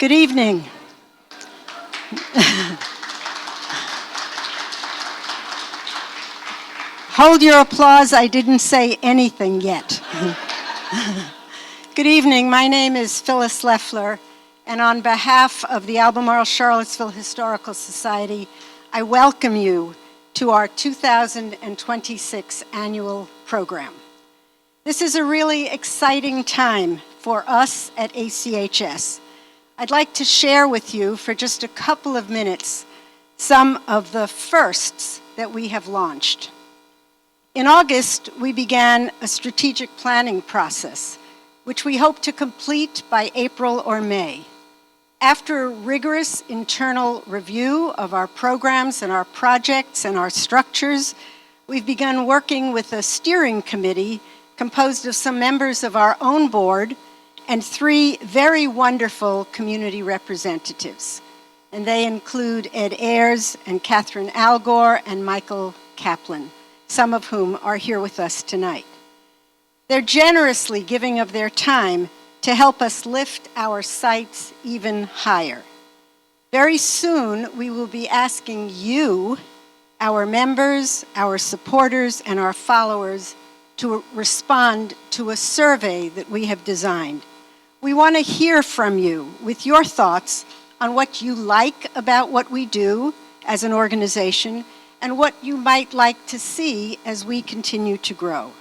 Good evening. Hold your applause, I didn't say anything yet. Good evening, my name is Phyllis Leffler, and on behalf of the Albemarle Charlottesville Historical Society, I welcome you to our 2026 annual program. This is a really exciting time for us at ACHS. I'd like to share with you for just a couple of minutes some of the firsts that we have launched. In August, we began a strategic planning process, which we hope to complete by April or May. After a rigorous internal review of our programs and our projects and our structures, we've begun working with a steering committee composed of some members of our own board and 3 very wonderful community representatives. And they include Ed Ayers and Catherine Algor and Michael Kaplan, some of whom are here with us tonight. They're generously giving of their time to help us lift our sights even higher. Very soon, we will be asking you, our members, our supporters, and our followers to respond to a survey that we have designed. We want to hear from you with your thoughts on what you like about what we do as an organization and what you might like to see as we continue to grow.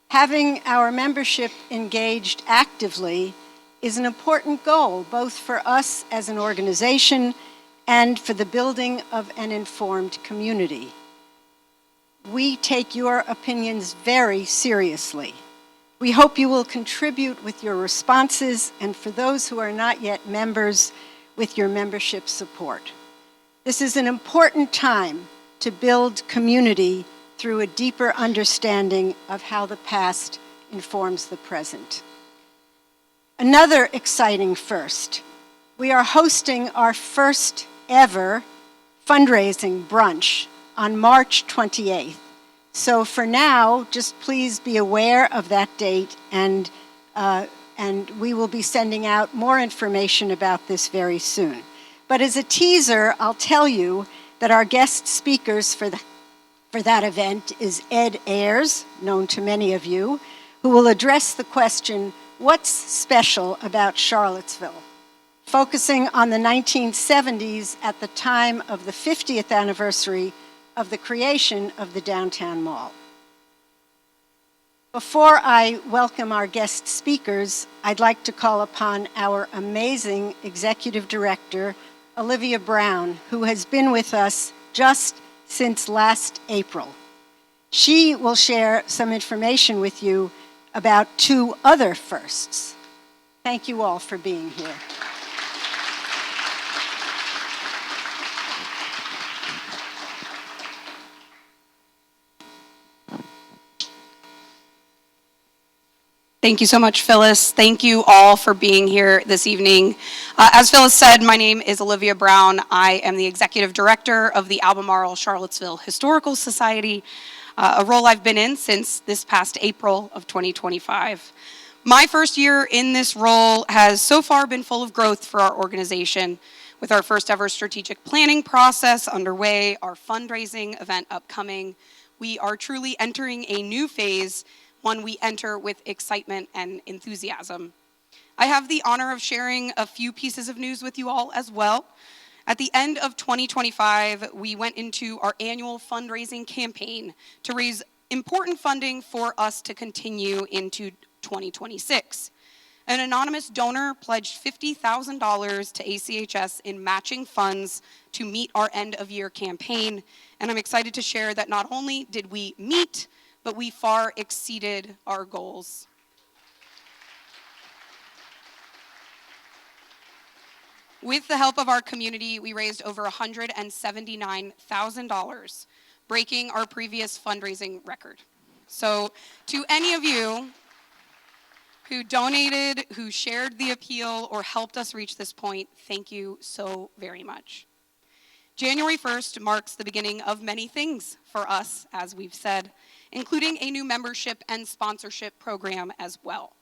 Having our membership engaged actively is an important goal, both for us as an organization and for the building of an informed community. We take your opinions very seriously. We hope you will contribute with your responses, and for those who are not yet members, with your membership support. This is an important time to build community through a deeper understanding of how the past informs the present. Another exciting first, we are hosting our first ever fundraising brunch on March 28th. So for now, just please be aware of that date, and we will be sending out more information about this very soon. But as a teaser, I'll tell you that our guest speakers for that event is Ed Ayers, known to many of you, who will address the question, what's special about Charlottesville? Focusing on the 1970s at the time of the 50th anniversary of the creation of the downtown mall. Before I welcome our guest speakers, I'd like to call upon our amazing executive director, Olivia Brown, who has been with us just since last April. She will share some information with you about 2 other firsts. Thank you all for being here. Thank you so much, Phyllis. Thank you all for being here this evening. As Phyllis said, my name is Olivia Brown. I am the Executive Director of the Albemarle Charlottesville Historical Society, a role I've been in since this past April of 2025. My first year in this role has so far been full of growth for our organization, with our first ever strategic planning process underway, our fundraising event upcoming. We are truly entering a new phase, one we enter with excitement and enthusiasm. I have the honor of sharing a few pieces of news with you all as well. At the end of 2025, we went into our annual fundraising campaign to raise important funding for us to continue into 2026. An anonymous donor pledged $50,000 to ACHS in matching funds to meet our end of year campaign, and I'm excited to share that not only did we meet, but we far exceeded our goals. With the help of our community, we raised over $179,000, breaking our previous fundraising record. So to any of you who donated, who shared the appeal, or helped us reach this point, thank you so very much. January 1st marks the beginning of many things for us, as we've said, including a new membership and sponsorship program as well.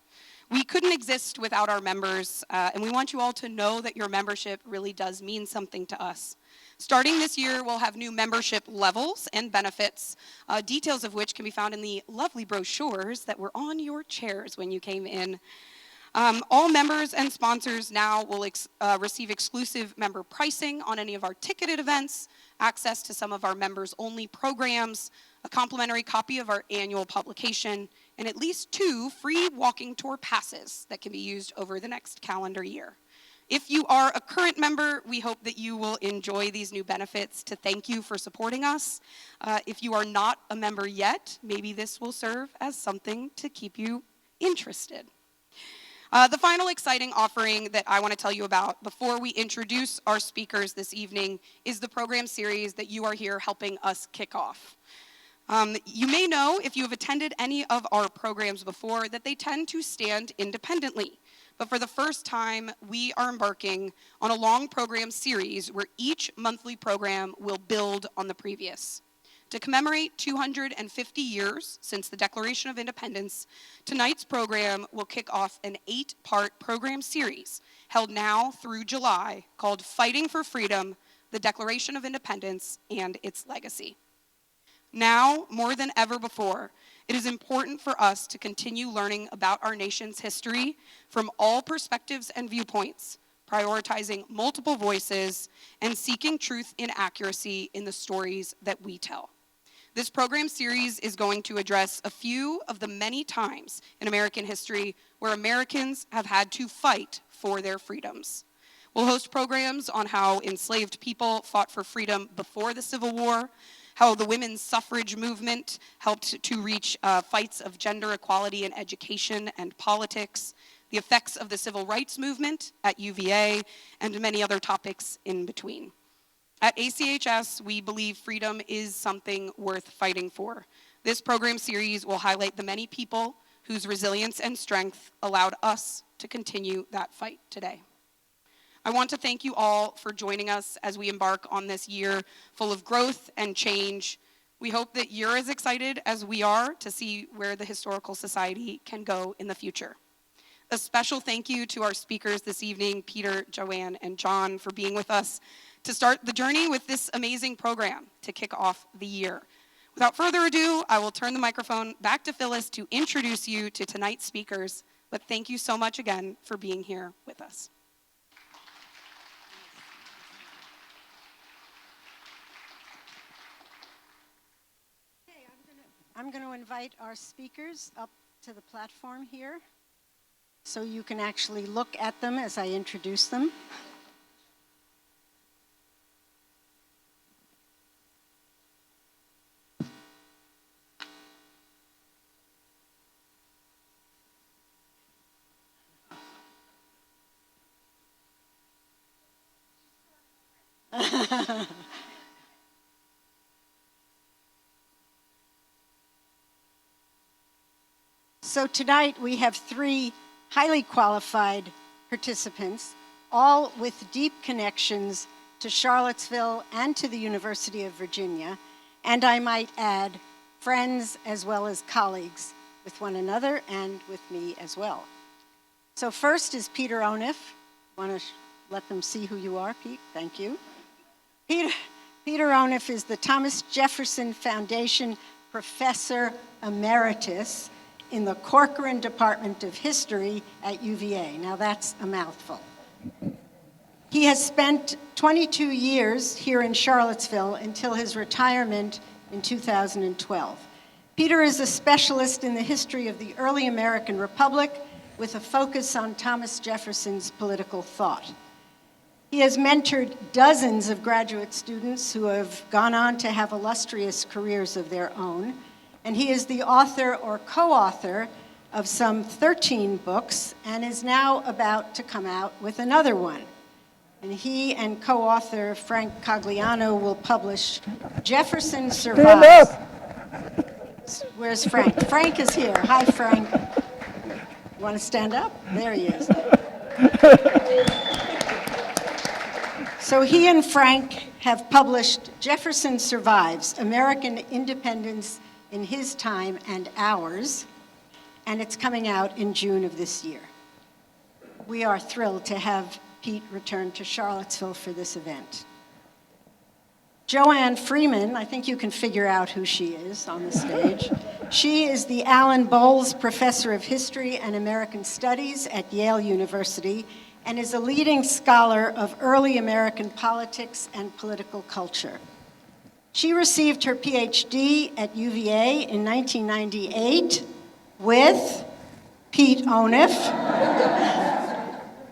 We couldn't exist without our members, and we want you all to know that your membership really does mean something to us. Starting this year, we'll have new membership levels and benefits, details of which can be found in the lovely brochures that were on your chairs when you came in. All members and sponsors now will receive exclusive member pricing on any of our ticketed events, access to some of our members-only programs, a complimentary copy of our annual publication, and at least 2 free walking tour passes that can be used over the next calendar year. If you are a current member, we hope that you will enjoy these new benefits to thank you for supporting us. If you are not a member yet, maybe this will serve as something to keep you interested. The final exciting offering that I want to tell you about before we introduce our speakers this evening is the program series that you are here helping us kick off. You may know, if you have attended any of our programs before, that they tend to stand independently. But for the first time, we are embarking on a long program series where each monthly program will build on the previous. To commemorate 250 years since the Declaration of Independence, tonight's program will kick off an 8-part program series held now through July called Fighting for Freedom, the Declaration of Independence, and its Legacy. Now, more than ever before, it is important for us to continue learning about our nation's history from all perspectives and viewpoints, prioritizing multiple voices and seeking truth and accuracy in the stories that we tell. This program series is going to address a few of the many times in American history where Americans have had to fight for their freedoms. We'll host programs on how enslaved people fought for freedom before the Civil War, how the women's suffrage movement helped to reach fights of gender equality in education and politics, the effects of the civil rights movement at UVA, and many other topics in between. At ACHS, we believe freedom is something worth fighting for. This program series will highlight the many people whose resilience and strength allowed us to continue that fight today. I want to thank you all for joining us as we embark on this year full of growth and change. We hope that you're as excited as we are to see where the Historical Society can go in the future. A special thank you to our speakers this evening, Peter, Joanne, and John, for being with us to start the journey with this amazing program to kick off the year. Without further ado, I will turn the microphone back to Phyllis to introduce you to tonight's speakers, but thank you so much again for being here with us. I'm going to invite our speakers up to the platform here so you can actually look at them as I introduce them. So tonight we have 3 highly qualified participants, all with deep connections to Charlottesville and to the University of Virginia, and I might add, friends as well as colleagues with one another and with me as well. So first is Peter Onuf. Want to let them see who you are, Pete? Thank you. Peter Onuf is the Thomas Jefferson Foundation Professor Emeritus in the Corcoran Department of History at UVA. Now that's a mouthful. He has spent 22 years here in Charlottesville until his retirement in 2012. Peter is a specialist in the history of the early American Republic with a focus on Thomas Jefferson's political thought. He has mentored dozens of graduate students who have gone on to have illustrious careers of their own, and he is the author or co-author of some 13 books and is now about to come out with another one. And he and co-author Frank Cogliano will publish Jefferson Survives. Where's Frank? Frank is here. Hi, Frank. You want to stand up? There he is. So he and Frank have published Jefferson Survives, American Independence in His Time and Ours. and it's coming out in June of this year. We are thrilled to have Pete return to Charlottesville for this event. Joanne Freeman, I think you can figure out who she is on the stage. She is the Alan Bowles Professor of History and American Studies at Yale University and is a leading scholar of early American politics and political culture. She received her PhD at UVA in 1998 with Pete Onuf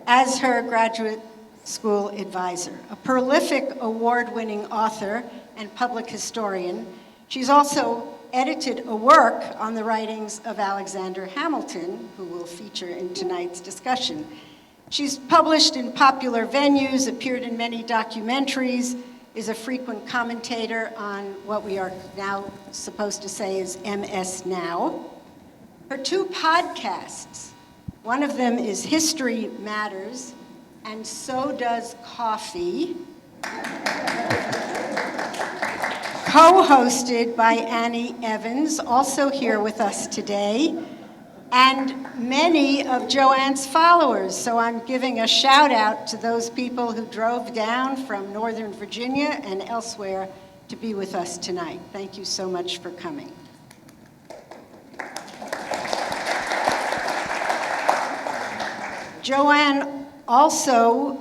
as her graduate school advisor. A prolific award-winning author and public historian, she's also edited a work on the writings of Alexander Hamilton, who will feature in tonight's discussion. She's published in popular venues, appeared in many documentaries, is a frequent commentator on what we are now supposed to say is MS Now. Her two podcasts, one of them is History Matters, and So Does Coffee, co-hosted by Annie Evans, also here with us today, and many of Joanne's followers. So I'm giving a shout out to those people who drove down from Northern Virginia and elsewhere to be with us tonight. Thank you so much for coming. Joanne also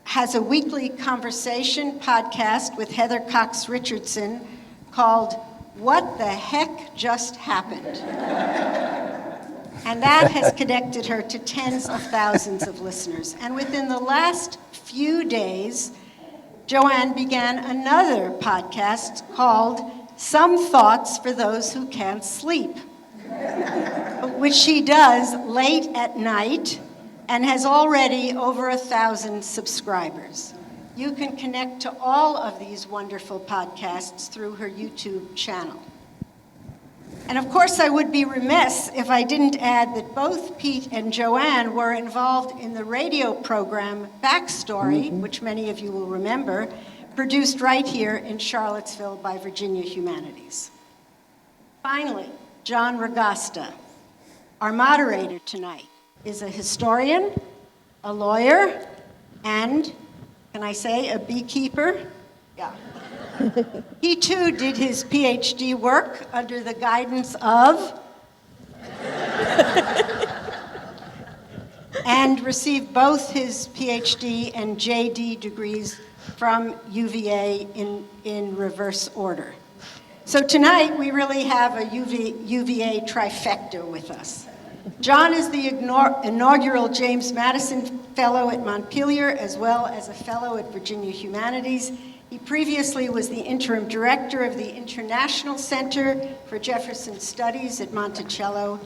has a weekly conversation podcast with Heather Cox Richardson called What the Heck Just Happened? And that has connected her to tens of thousands of listeners. And within the last few days, Joanne began another podcast called Some Thoughts for Those Who Can't Sleep, which she does late at night and has already over 1,000 subscribers. You can connect to all of these wonderful podcasts through her YouTube channel. And of course, I would be remiss if I didn't add that both Pete and Joanne were involved in the radio program Backstory, which many of you will remember, produced right here in Charlottesville by Virginia Humanities. Finally, John Ragosta, our moderator tonight, is a historian, a lawyer, and, can I say, a beekeeper? Yeah. He too did his PhD work under the guidance of and received both his PhD and JD degrees from UVA in reverse order. So tonight we really have a UVA trifecta with us. John is the inaugural James Madison Fellow at Montpelier, as well as a Fellow at Virginia Humanities. He previously was the interim director of the International Center for Jefferson Studies at Monticello.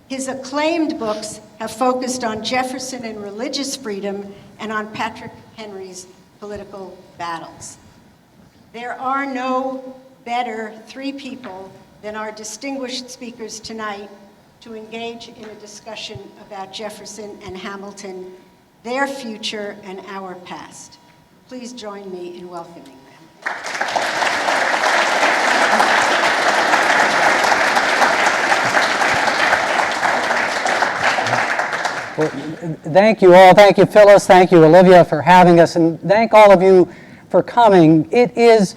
His acclaimed books have focused on Jefferson and religious freedom and on Patrick Henry's political battles. There are no better three people than our distinguished speakers tonight to engage in a discussion about Jefferson and Hamilton, their future and our past. Please join me in welcoming them. Well, thank you all. Thank you, Phyllis. Thank you, Olivia, for having us. And thank all of you for coming. It is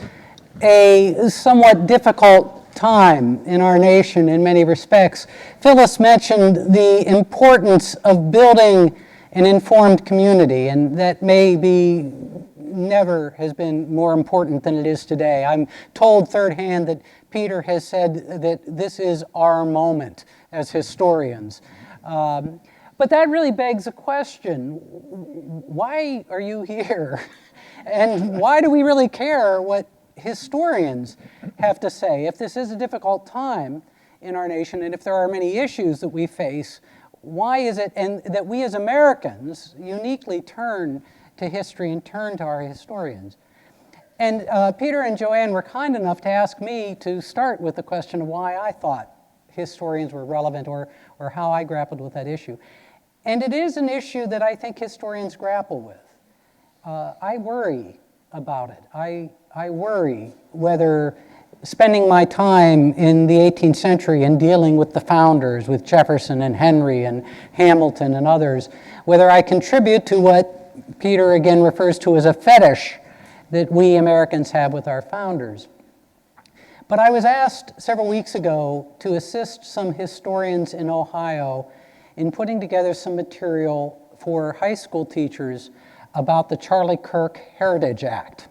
a somewhat difficult time in our nation in many respects. Phyllis mentioned the importance of building an informed community, and that maybe never has been more important than it is today. I'm told third hand that Peter has said that this is our moment as historians. But that really begs a question. Why are you here? And why do we really care what historians have to say? If this is a difficult time in our nation, and if there are many issues that we face, why is it and that we as Americans uniquely turn to history and turn to our historians? And Peter and Joanne were kind enough to ask me to start with the question of why I thought historians were relevant or how I grappled with that issue. And it is an issue that I think historians grapple with. I worry about it. I worry whether spending my time in the 18th century and dealing with the founders, with Jefferson and Henry and Hamilton and others, whether I contribute to what Peter again refers to as a fetish that we Americans have with our founders. But I was asked several weeks ago to assist some historians in Ohio in putting together some material for high school teachers about the Charlie Kirk Heritage Act.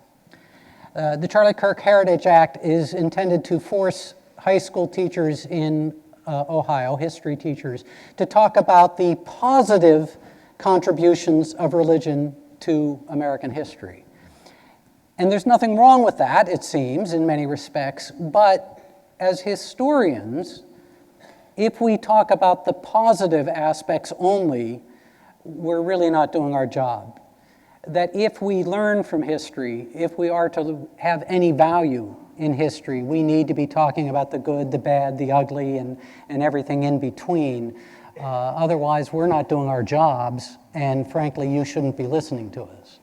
The Charlie Kirk Heritage Act is intended to force high school teachers in Ohio, history teachers, to talk about the positive contributions of religion to American history. And there's nothing wrong with that, it seems, in many respects, but as historians, if we talk about the positive aspects only, we're really not doing our job. That if we learn from history, if we are to have any value in history, we need to be talking about the good, the bad, the ugly, and everything in between. Otherwise, we're not doing our jobs, and frankly, you shouldn't be listening to us.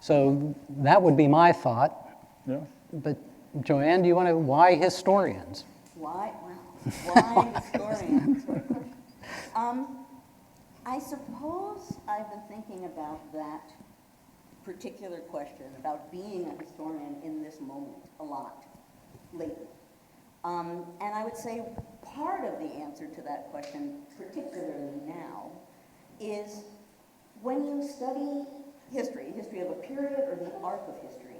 So that would be my thought. Yeah. But Joanne, do you want to, why historians? Why? Well, why historians? I suppose I've been thinking about that particular question, about being a historian in this moment a lot lately. And I would say part of the answer to that question, particularly now, is when you study history of a period or the arc of history,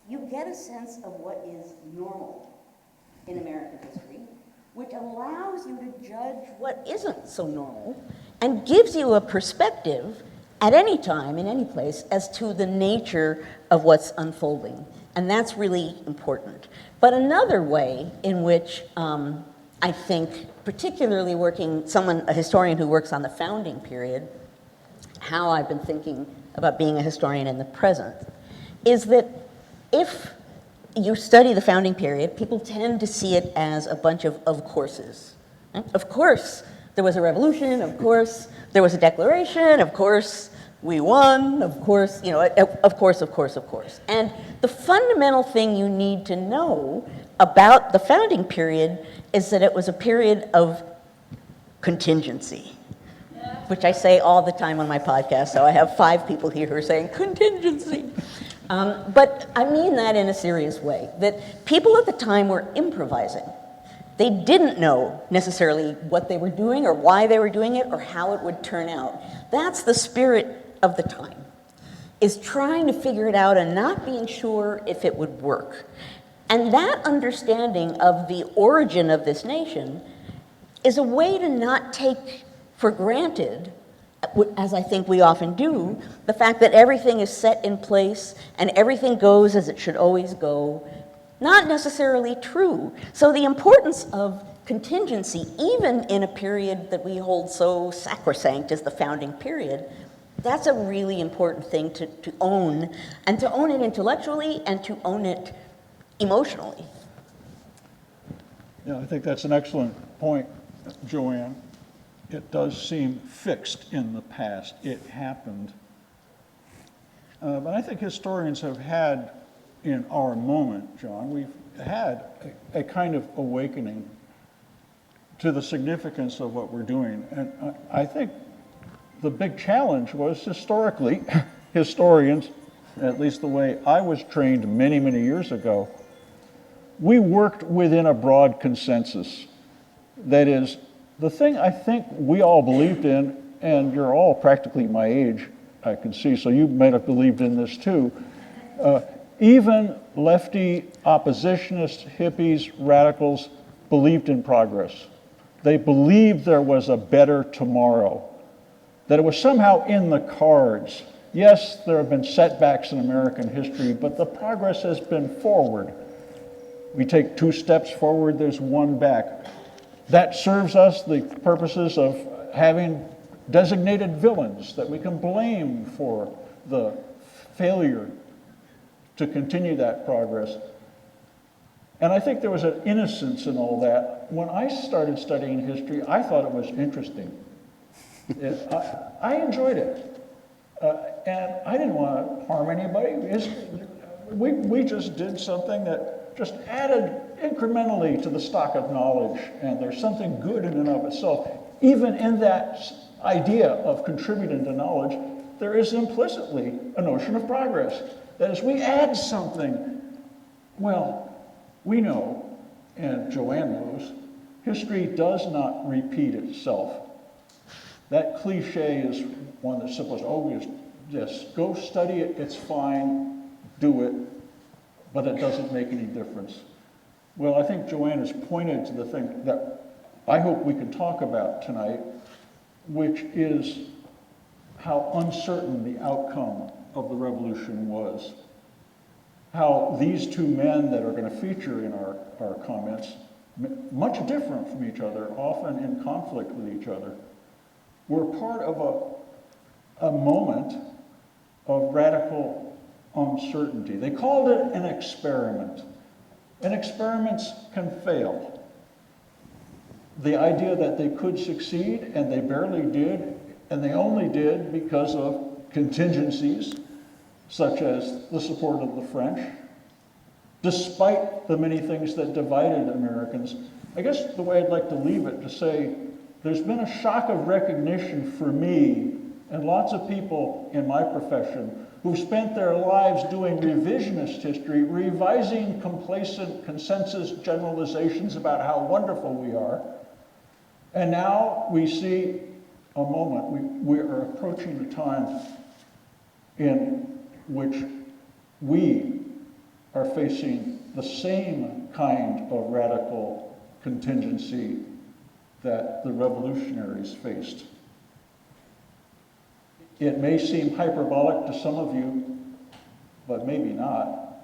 you get a sense of what is normal in American history, which allows you to judge what isn't so normal and gives you a perspective at any time, in any place, as to the nature of what's unfolding. And that's really important. But another way in which I think, particularly a historian who works on the founding period, how I've been thinking about being a historian in the present, is that if you study the founding period, people tend to see it as a bunch of courses. Right? Of course, there was a revolution, of course, there was a declaration, of course, we won, of course, of course. And the fundamental thing you need to know about the founding period is that it was a period of contingency, which I say all the time on my podcast, so I have 5 people here who are saying contingency. But I mean that in a serious way, that people at the time were improvising. They didn't know necessarily what they were doing or why they were doing it or how it would turn out. That's the spirit of the time, is trying to figure it out and not being sure if it would work. And that understanding of the origin of this nation is a way to not take for granted, as I think we often do, the fact that everything is set in place and everything goes as it should always go. Not necessarily true. So the importance of contingency, even in a period that we hold so sacrosanct as the founding period, that's a really important thing to own, and to own it intellectually and to own it emotionally. Yeah, I think that's an excellent point, Joanne. It does seem fixed in the past. It happened. But I think historians have had, in our moment, John, we've had a kind of awakening to the significance of what we're doing. And I think the big challenge was historically, historians, at least the way I was trained many, many years ago, we worked within a broad consensus. That is, the thing I think we all believed in, and you're all practically my age, I can see, so you might have believed in this too, even lefty oppositionists, hippies, radicals believed in progress. They believed there was a better tomorrow, that it was somehow in the cards. Yes, there have been setbacks in American history, but the progress has been forward. We take 2 steps forward, there's 1 back. That serves us the purposes of having designated villains that we can blame for the failure to continue that progress. And I think there was an innocence in all that. When I started studying history, I thought it was interesting. I enjoyed it. And I didn't want to harm anybody. We just did something that just added incrementally to the stock of knowledge, and there's something good in and of itself. Even in that idea of contributing to knowledge, there is implicitly a notion of progress. That as we add something, well, we know, and Joanne knows, history does not repeat itself. That cliche is one that's supposed to always just go study it, it's fine, do it, but it doesn't make any difference. Well, I think Joanne has pointed to the thing that I hope we can talk about tonight, which is how uncertain the outcome of the revolution was. How these two men that are going to feature in our comments, much different from each other, often in conflict with each other, were part of a moment of radical uncertainty. They called it an experiment. And experiments can fail. The idea that they could succeed, and they barely did, and they only did because of contingencies, such as the support of the French, despite the many things that divided Americans. I guess the way I'd like to leave it to say, there's been a shock of recognition for me and lots of people in my profession who've spent their lives doing revisionist history, revising complacent consensus generalizations about how wonderful we are. And now we see a moment, we are approaching a time in which we are facing the same kind of radical contingency that the revolutionaries faced. It may seem hyperbolic to some of you, but maybe not.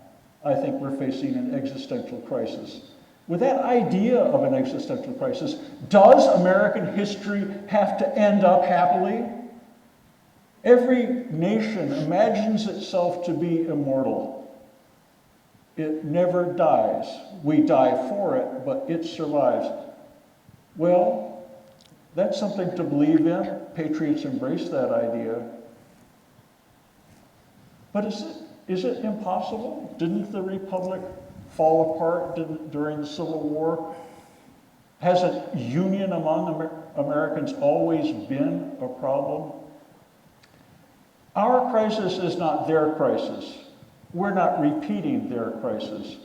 I think we're facing an existential crisis. With that idea of an existential crisis, does American history have to end up happily? Every nation imagines itself to be immortal. It never dies. We die for it, but it survives. Well, that's something to believe in. Patriots embrace that idea. But is it impossible? Didn't the Republic fall apart during the Civil War? Hasn't union among Americans always been a problem? Our crisis is not their crisis. We're not repeating their crisis.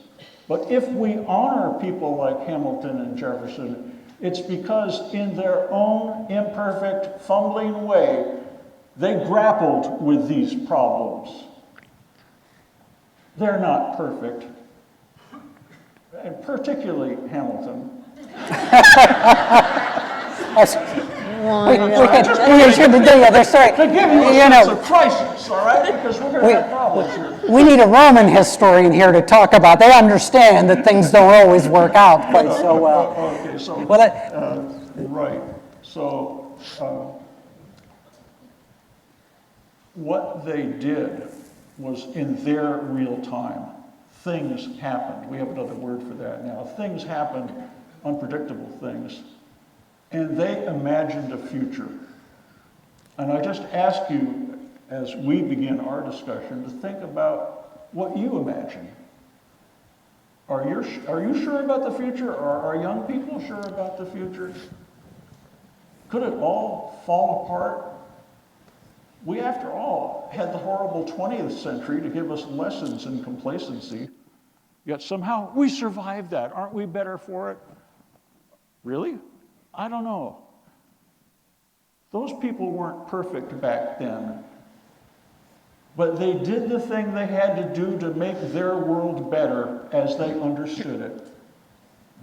But if we honor people like Hamilton and Jefferson, it's because in their own imperfect, fumbling way, they grappled with these problems. They're not perfect, and particularly Hamilton. To give you a sense of crisis, all right? Because we're going to have problems here. We need a Roman historian here to talk about. They understand that things don't always work out quite so well. Okay, so, right. So, what they did was in their real time. Things happened. We have another word for that now. Things happened, unpredictable things. And they imagined a future. And I just ask you, as we begin our discussion, to think about what you imagine. Are you sure about the future? Are young people sure about the future? Could it all fall apart? We, after all, had the horrible 20th century to give us lessons in complacency, yet somehow we survived that. Aren't we better for it? Really? I don't know. Those people weren't perfect back then, but they did the thing they had to do to make their world better as they understood it.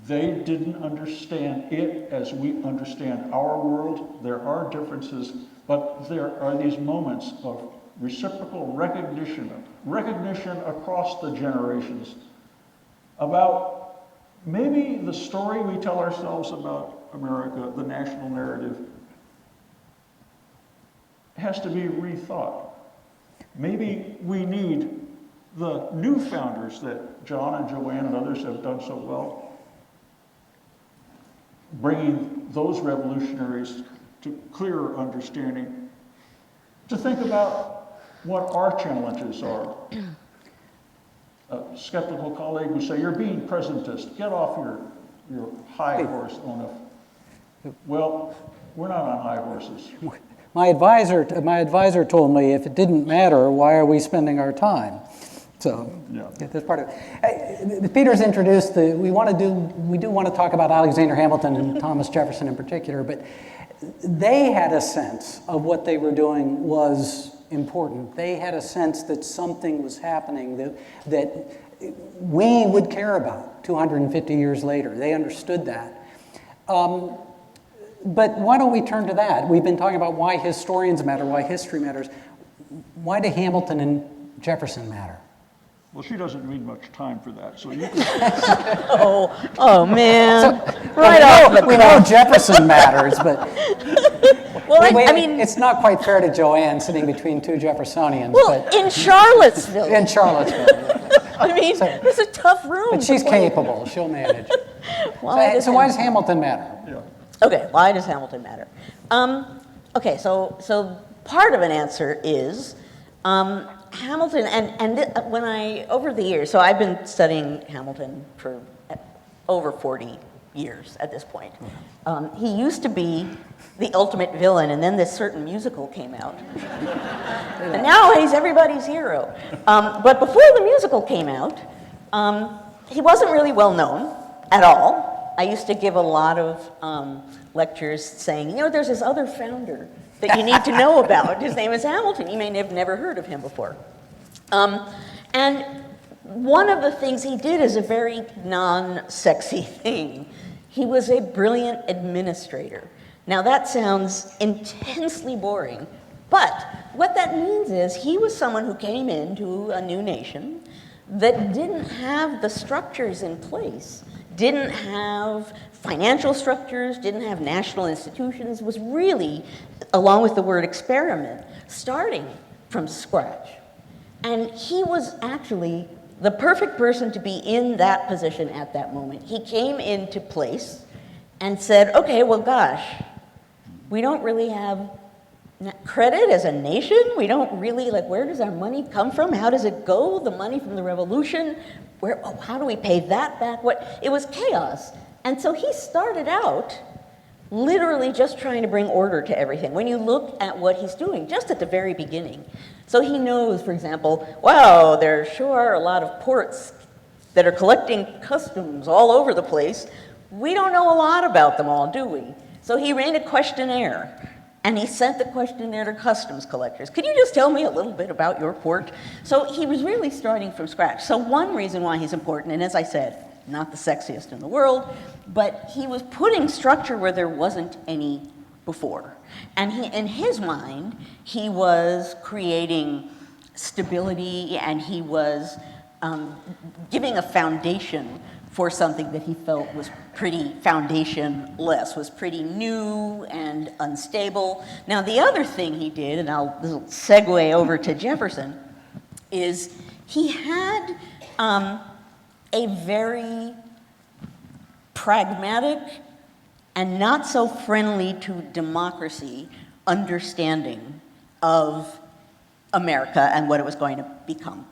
They didn't understand it as we understand our world. There are differences, but there are these moments of reciprocal recognition across the generations about maybe the story we tell ourselves about America, the national narrative, has to be rethought. Maybe we need the new founders that John and Joanne and others have done so well, bringing those revolutionaries to clearer understanding, to think about what our challenges are. skeptical colleague would say, "You're being presentist. Get off your high horse, Onuf." Well, we're not on high horses. My advisor told me if it didn't matter, why are we spending our time? So Yeah. that's part of it. Peter's introduced we do want to talk about Alexander Hamilton and Thomas Jefferson in particular, but they had a sense of what they were doing was important. They had a sense that something was happening that we would care about 250 years later. They understood that. But why don't we turn to that? We've been talking about why historians matter, why history matters. Why do Hamilton and Jefferson matter? Well, she doesn't need much time for that, so you can. Oh man! We know Jefferson matters, but Well, I mean, it's not quite fair to Joanne sitting between two Jeffersonians. well, but in Charlottesville. in Charlottesville. I mean, it's a tough room. But she's to play. capable. She'll manage. Why Why does Hamilton matter? Yeah. Okay, why does Hamilton matter? Okay, so part of an answer is Hamilton, when over the years, so I've been studying Hamilton for over 40 years at this point. He used to be the ultimate villain, and then this certain musical came out. And now he's everybody's hero. But before the musical came out, he wasn't really well known at all. I used to give a lot of lectures saying, there's this other founder that you need to know about. His name is Hamilton. You may have never heard of him before. And one of the things he did is a very non-sexy thing. He was a brilliant administrator. Now that sounds intensely boring, but what that means is he was someone who came into a new nation that didn't have the structures in place, didn't have financial structures, didn't have national institutions, was really, along with the word experiment, starting from scratch. And he was actually the perfect person to be in that position at that moment. He came into place and said, okay, well, gosh, we don't really have credit as a nation. We don't really, where does our money come from? How does it go? The money from the revolution, how do we pay that back? It was chaos. And so he started out literally just trying to bring order to everything. When you look at what he's doing, just at the very beginning. So he knows, for example, wow, there sure are a lot of ports that are collecting customs all over the place. We don't know a lot about them all, do we? So he ran a questionnaire, and he sent the questionnaire to customs collectors. Could you just tell me a little bit about your port? So he was really starting from scratch. So one reason why he's important, and as I said, not the sexiest in the world, but he was putting structure where there wasn't any before. And in his mind, he was creating stability, and he was giving a foundation for something that he felt was pretty foundationless, was pretty new and unstable. Now, the other thing he did, and I'll segue over to Jefferson, is he had a very pragmatic and not so friendly to democracy understanding of America and what it was going to become.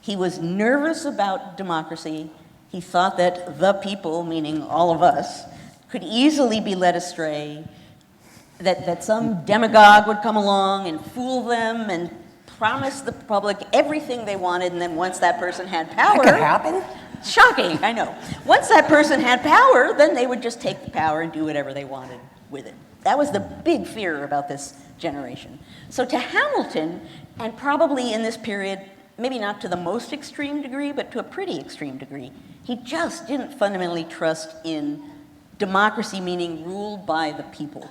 He was nervous about democracy. He thought that the people, meaning all of us, could easily be led astray, that some demagogue would come along and fool them and promise the public everything they wanted, and then once that person had power... That could happen? Shocking, I know. Once that person had power, then they would just take the power and do whatever they wanted with it. That was the big fear about this generation. So to Hamilton, and probably in this period, maybe not to the most extreme degree, but to a pretty extreme degree, he just didn't fundamentally trust in democracy, meaning ruled by the people.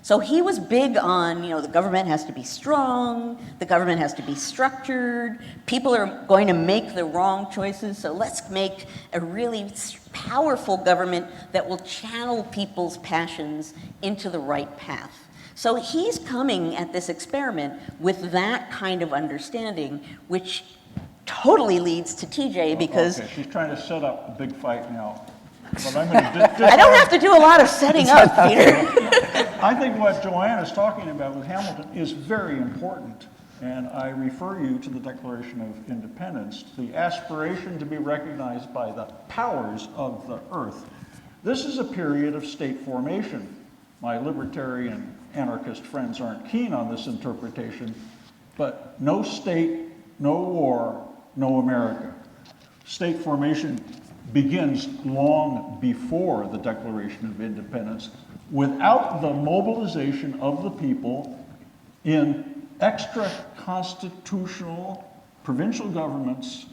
So he was big on, the government has to be strong, the government has to be structured, people are going to make the wrong choices, so let's make a really powerful government that will channel people's passions into the right path. So he's coming at this experiment with that kind of understanding, which totally leads to TJ because... Okay, she's trying to set up a big fight now. But I'm going I don't have to do a lot of setting up, Peter. I think what Joanne is talking about with Hamilton is very important. and I refer you to the Declaration of Independence, the aspiration to be recognized by the powers of the earth. This is a period of state formation. My libertarian anarchist friends aren't keen on this interpretation, but no state, no war, no America. State formation begins long before the Declaration of Independence. Without the mobilization of the people in extra-constitutional provincial governments,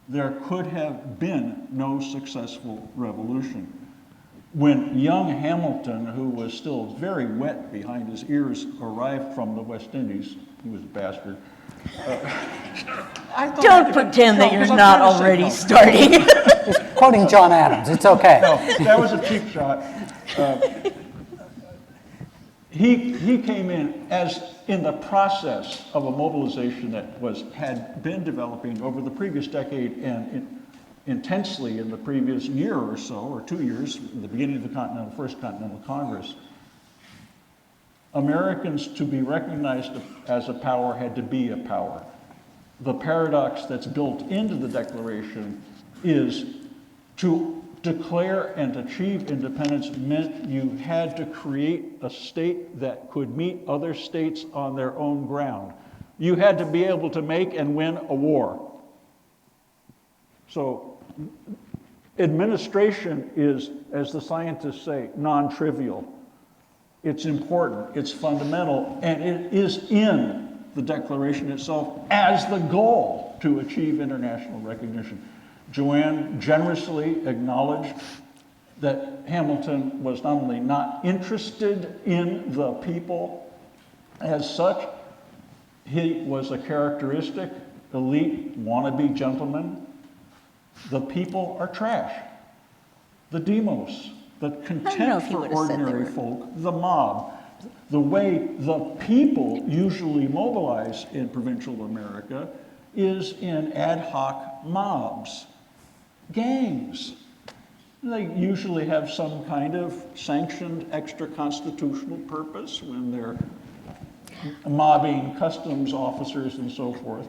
there could have been no successful revolution. When young Hamilton, who was still very wet behind his ears, arrived from the West Indies, he was a bastard. Don't pretend that you're not already starting. Just quoting John Adams, it's okay. No, that was a cheap shot. He came in as in the process of a mobilization that had been developing over the previous decade and intensely in the previous year or so, or 2 years, the beginning of the First Continental Congress. Americans, to be recognized as a power, had to be a power. The paradox that's built into the Declaration is to declare and achieve independence meant you had to create a state that could meet other states on their own ground. You had to be able to make and win a war. So administration is, as the scientists say, non-trivial. It's important, it's fundamental, and it is in the Declaration itself as the goal to achieve international recognition. Joanne generously acknowledged that Hamilton was not only not interested in the people as such, he was a characteristic, elite, wannabe gentleman. The people are trash. The demos, the contempt for ordinary folk, the mob, the way the people usually mobilize in provincial America is in ad hoc mobs, gangs. They usually have some kind of sanctioned extra-constitutional purpose when they're mobbing customs officers and so forth.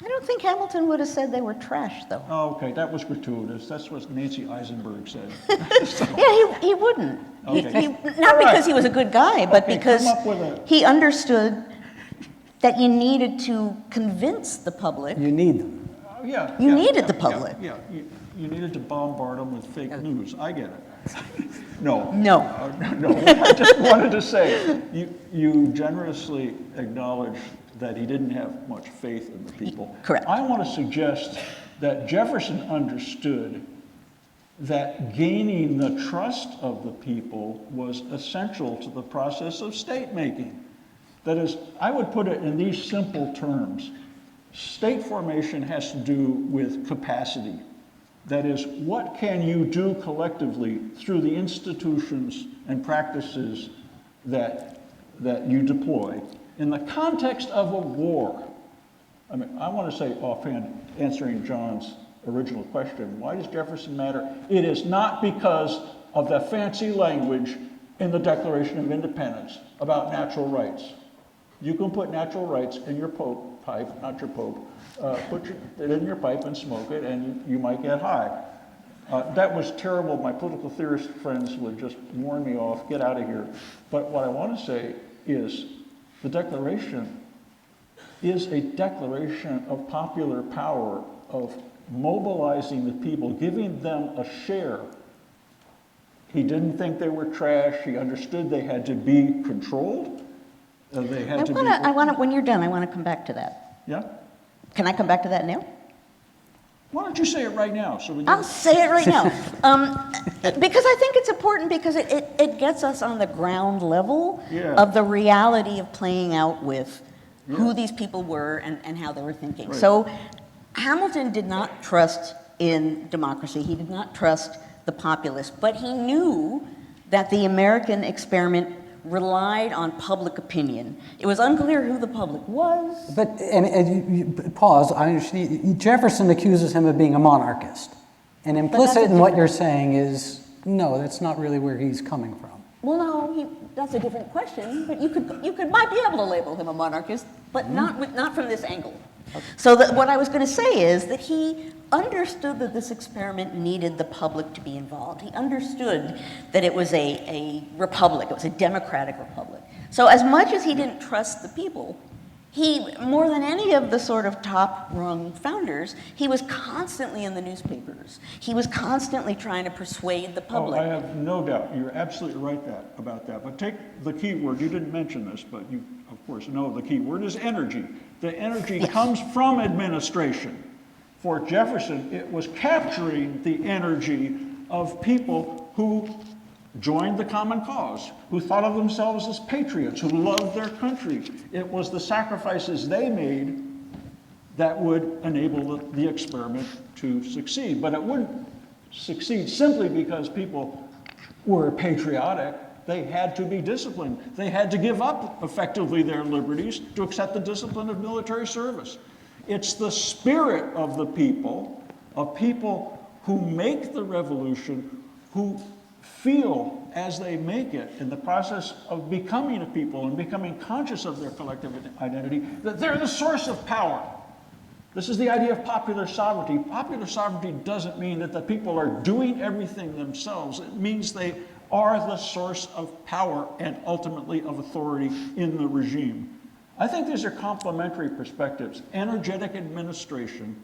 I don't think Hamilton would have said they were trash, though. Oh, okay, that was gratuitous. That's what Nancy Eisenberg said. Yeah, he wouldn't. Okay. Not because he was a good guy, but Okay, because come up with he understood that you needed to convince the public. You need them. You needed the public. Yeah, you needed to bombard them with fake news. I get it. No. No. No, I just wanted to say, you generously acknowledged that he didn't have much faith in the people. Correct. I want to suggest that Jefferson understood that gaining the trust of the people was essential to the process of state making. That is, I would put it in these simple terms. State formation has to do with capacity. That is, what can you do collectively through the institutions and practices that you deploy in the context of a war? I mean, I want to say offhand, answering John's original question, why does Jefferson matter? It is not because of the fancy language in the Declaration of Independence about natural rights. You can put natural rights in your pipe, not your pope, put it in your pipe and smoke it, and you might get high. That was terrible. My political theorist friends would just warn me off, get out of here. But what I want to say is the Declaration is a declaration of popular power, of mobilizing the people, giving them a share. He didn't think they were trash. He understood they had to be controlled. They had to be. When you're done, I want to come back to that. Yeah? Can I come back to that now? Why don't you say it right now? I'll say it right now. Because I think it's important because it gets us on the ground level of the reality of playing out with who these people were and how they were thinking. Right. So Hamilton did not trust in democracy. He did not trust the populace, but he knew that the American experiment relied on public opinion. It was unclear who the public was. But, pause, I understand. Jefferson accuses him of being a monarchist. And implicit in what you're saying is, no, that's not really where he's coming from. Well, no, that's a different question, but you might be able to label him a monarchist but not from this angle. So what I was going to say is that he understood that this experiment needed the public to be involved. He understood that it was a republic, it was a democratic republic. So as much as he didn't trust the people, he, more than any of the sort of top-rung founders, he was constantly in the newspapers. He was constantly trying to persuade the public. Oh, I have no doubt. You're absolutely right about that. But take the key word. You didn't mention this, but you, of course, know the key word is energy. The energy comes from administration. For Jefferson, it was capturing the energy of people who joined the common cause, who thought of themselves as patriots, who loved their country. It was the sacrifices they made that would enable the experiment to succeed. But it wouldn't succeed simply because people were patriotic. They had to be disciplined. They had to give up effectively their liberties to accept the discipline of military service. It's the spirit of the people, of people who make the revolution, who feel as they make it in the process of becoming a people and becoming conscious of their collective identity, that they're the source of power. This is the idea of popular sovereignty. Popular sovereignty doesn't mean that the people are doing everything themselves. It means they are the source of power and ultimately of authority in the regime. I think these are complementary perspectives. Energetic administration,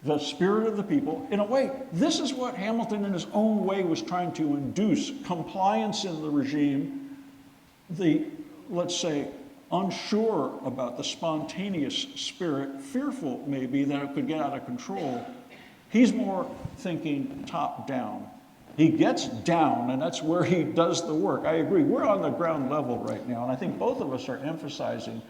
the spirit of the people. In a way, this is what Hamilton in his own way was trying to induce: compliance in the regime, the, let's say, unsure about the spontaneous spirit, fearful maybe that it could get out of control. He's more thinking top down. He gets down, and that's where he does the work. I agree, we're on the ground level right now, and I think both of us are emphasizing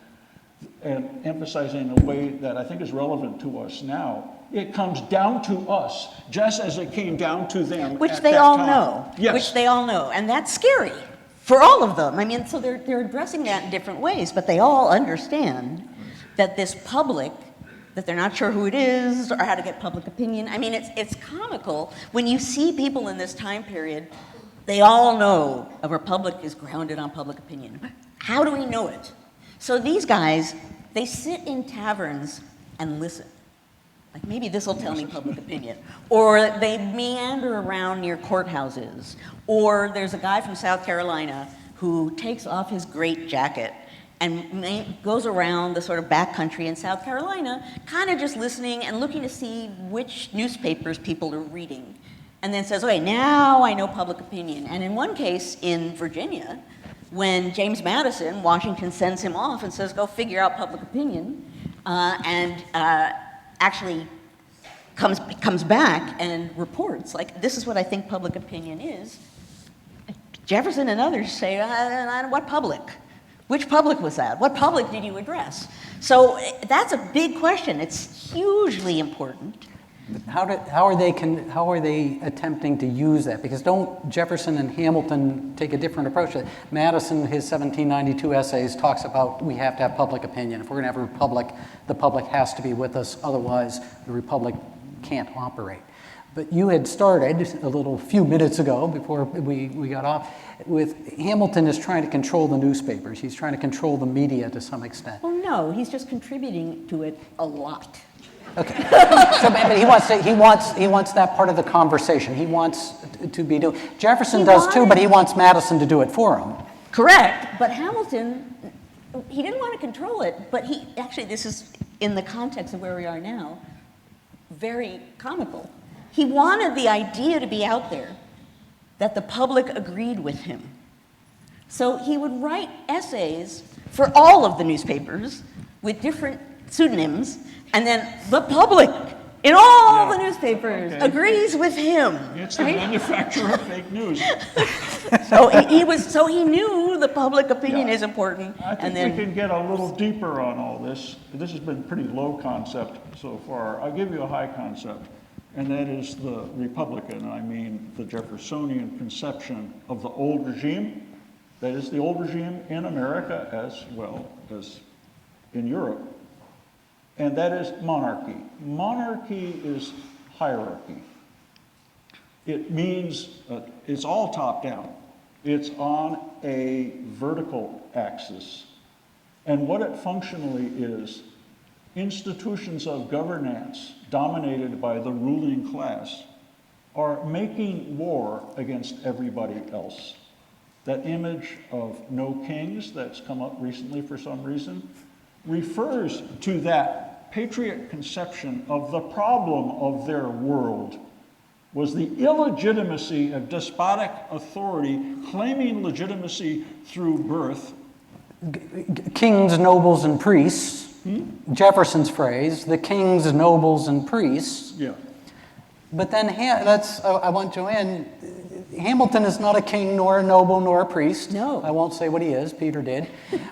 in a way that I think is relevant to us now. It comes down to us, just as it came down to them. Which at they that all time. know. Yes. Which they all know. And that's scary for all of them. I mean, so they're addressing that in different ways, but they all understand that this public, that they're not sure who it is or how to get public opinion. I mean, it's comical. When you see people in this time period, they all know a republic is grounded on public opinion. How do we know it? So these guys, they sit in taverns and listen. Like, maybe this will tell me public opinion. Or they meander around near courthouses. Or there's a guy from South Carolina who takes off his great jacket and goes around the sort of backcountry in South Carolina, kind of just listening and looking to see which newspapers people are reading. And then says, okay, now I know public opinion. And in one case in Virginia, when James Madison, Washington sends him off and says, go figure out public opinion, actually comes back and reports, like, this is what I think public opinion is. Jefferson and others say, what public? Which public was that? What public did you address? So that's a big question. It's hugely important. How are they attempting to use that? Because don't Jefferson and Hamilton take a different approach? Madison, his 1792 essays, talks about we have to have public opinion. If we're going to have a republic, the public has to be with us. Otherwise, the republic can't operate. But you had started a few minutes ago, before we got off, with Hamilton is trying to control the newspapers. He's trying to control the media to some extent. Well, no, he's just contributing to it a lot. Okay, so but he wants that part of the conversation. He wants to be doing. Jefferson does too, but he wants Madison to do it for him. Correct, but Hamilton, he didn't want to control it, but he actually, this is in the context of where we are now, very comical. He wanted the idea to be out there that the public agreed with him. So he would write essays for all of the newspapers with different pseudonyms, and then the public in all the newspapers agrees with him. It's the manufacturer of fake news. So he knew the public opinion is important. I think we can get a little deeper on all this. This has been pretty low concept so far. I'll give you a high concept, and that is the Republican, I mean the Jeffersonian conception of the old regime. That is the old regime in America as well as in Europe. And that is monarchy. Monarchy is hierarchy. It means it's all top down. It's on a vertical axis. And what it functionally is, institutions of governance dominated by the ruling class are making war against everybody else. That image of no kings that's come up recently for some reason refers to that patriot conception of the problem of their world was the illegitimacy of despotic authority claiming legitimacy through birth. Kings, nobles, and priests. Jefferson's phrase, the kings, nobles, and priests. Yeah. But then I want Joanne, Hamilton is not a king, nor a noble, nor a priest. No. I won't say what he is, Peter did.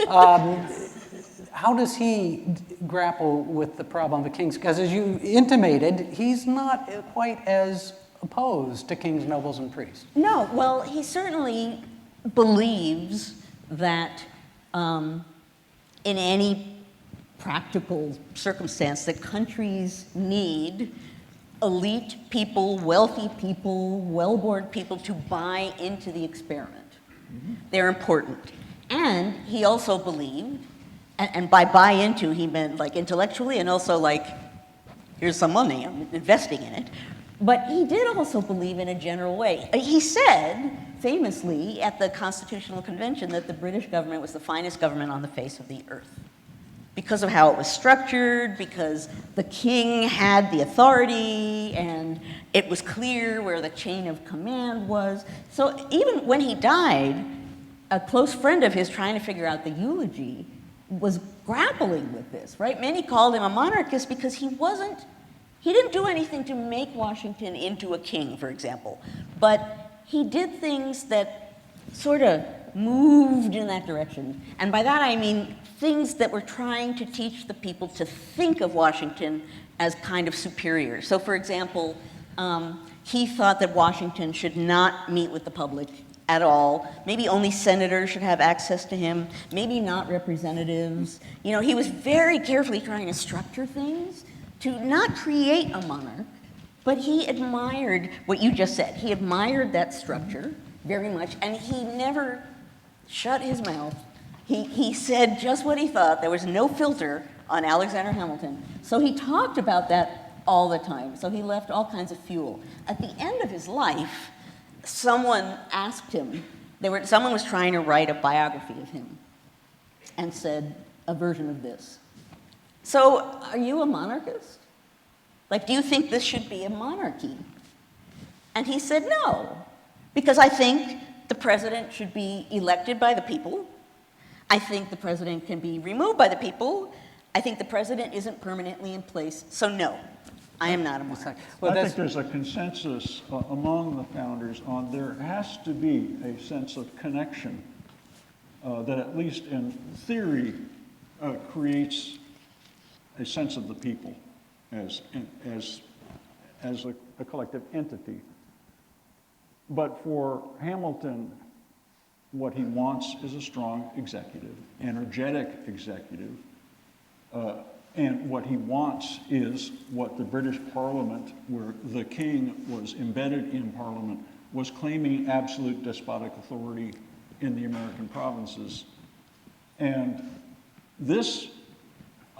How does he grapple with the problem of kings? Because as you intimated, he's not quite as opposed to kings, nobles, and priests. No, well, he certainly believes that in any practical circumstance that countries need elite people, wealthy people, well-born people to buy into the experiment. They're important. And he also believed, and by buy into, he meant like intellectually and also like, here's some money, I'm investing in it. But he did also believe in a general way. He said, famously, at the Constitutional Convention that the British government was the finest government on the face of the earth. Because of how it was structured, because the king had the authority, and it was clear where the chain of command was. So even when he died, a close friend of his trying to figure out the eulogy was grappling with this, right? Many called him a monarchist because he didn't do anything to make Washington into a king, for example. But he did things that sort of moved in that direction. And by that I mean things that were trying to teach the people to think of Washington as kind of superior. So for example, he thought that Washington should not meet with the public at all. Maybe only senators should have access to him, maybe not representatives. You know, he was very carefully trying to structure things to not create a monarch, but he admired what you just said. He admired that structure very much, and he never shut his mouth. He said just what he thought. There was no filter on Alexander Hamilton. So he talked about that all the time. So he left all kinds of fuel. At the end of his life, someone asked him, someone was trying to write a biography of him and said a version of this. So are you a monarchist? Like, do you think this should be a monarchy? And he said, no, because I think the president should be elected by the people. I think the president can be removed by the people. I think the president isn't permanently in place. So no, I am not a monarch. Well, I think there's a consensus among the founders on there has to be a sense of connection that at least in theory creates a sense of the people as a collective entity. But for Hamilton, what he wants is a strong executive, energetic executive, and what he wants is what the British Parliament, where the king was embedded in Parliament, was claiming absolute despotic authority in the American provinces. And this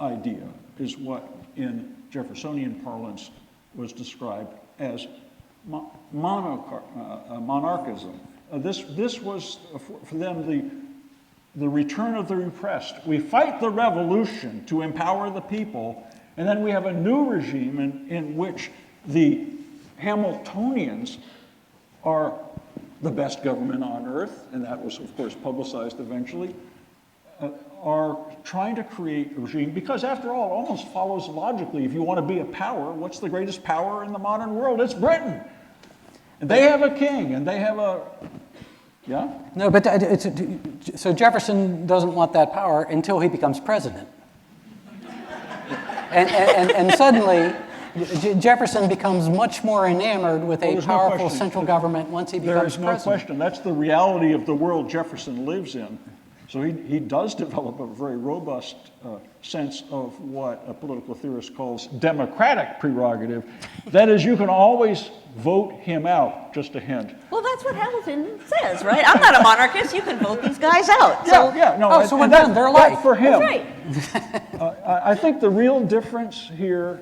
idea is what in Jeffersonian parlance was described as monarchism. This was for them the return of the repressed. We fight the revolution to empower the people, and then we have a new regime in which the Hamiltonians are the best government on earth, and that was, of course, publicized eventually, are trying to create a regime, because after all, it almost follows logically. If you want to be a power, what's the greatest power in the modern world? It's Britain. And they have a king, and they have a, yeah? No, but so Jefferson doesn't want that power until he becomes president. And suddenly, Jefferson becomes much more enamored with a powerful central government once he becomes president. There is no question. That's the reality of the world Jefferson lives in. So he does develop a very robust sense of what a political theorist calls democratic prerogative. That is, you can always vote him out, just a hint. Well, that's what Hamilton says, right? I'm not a monarchist. You can vote these guys out. So, Oh, so we're done. They're alike. That for him. that's right. I think the real difference here,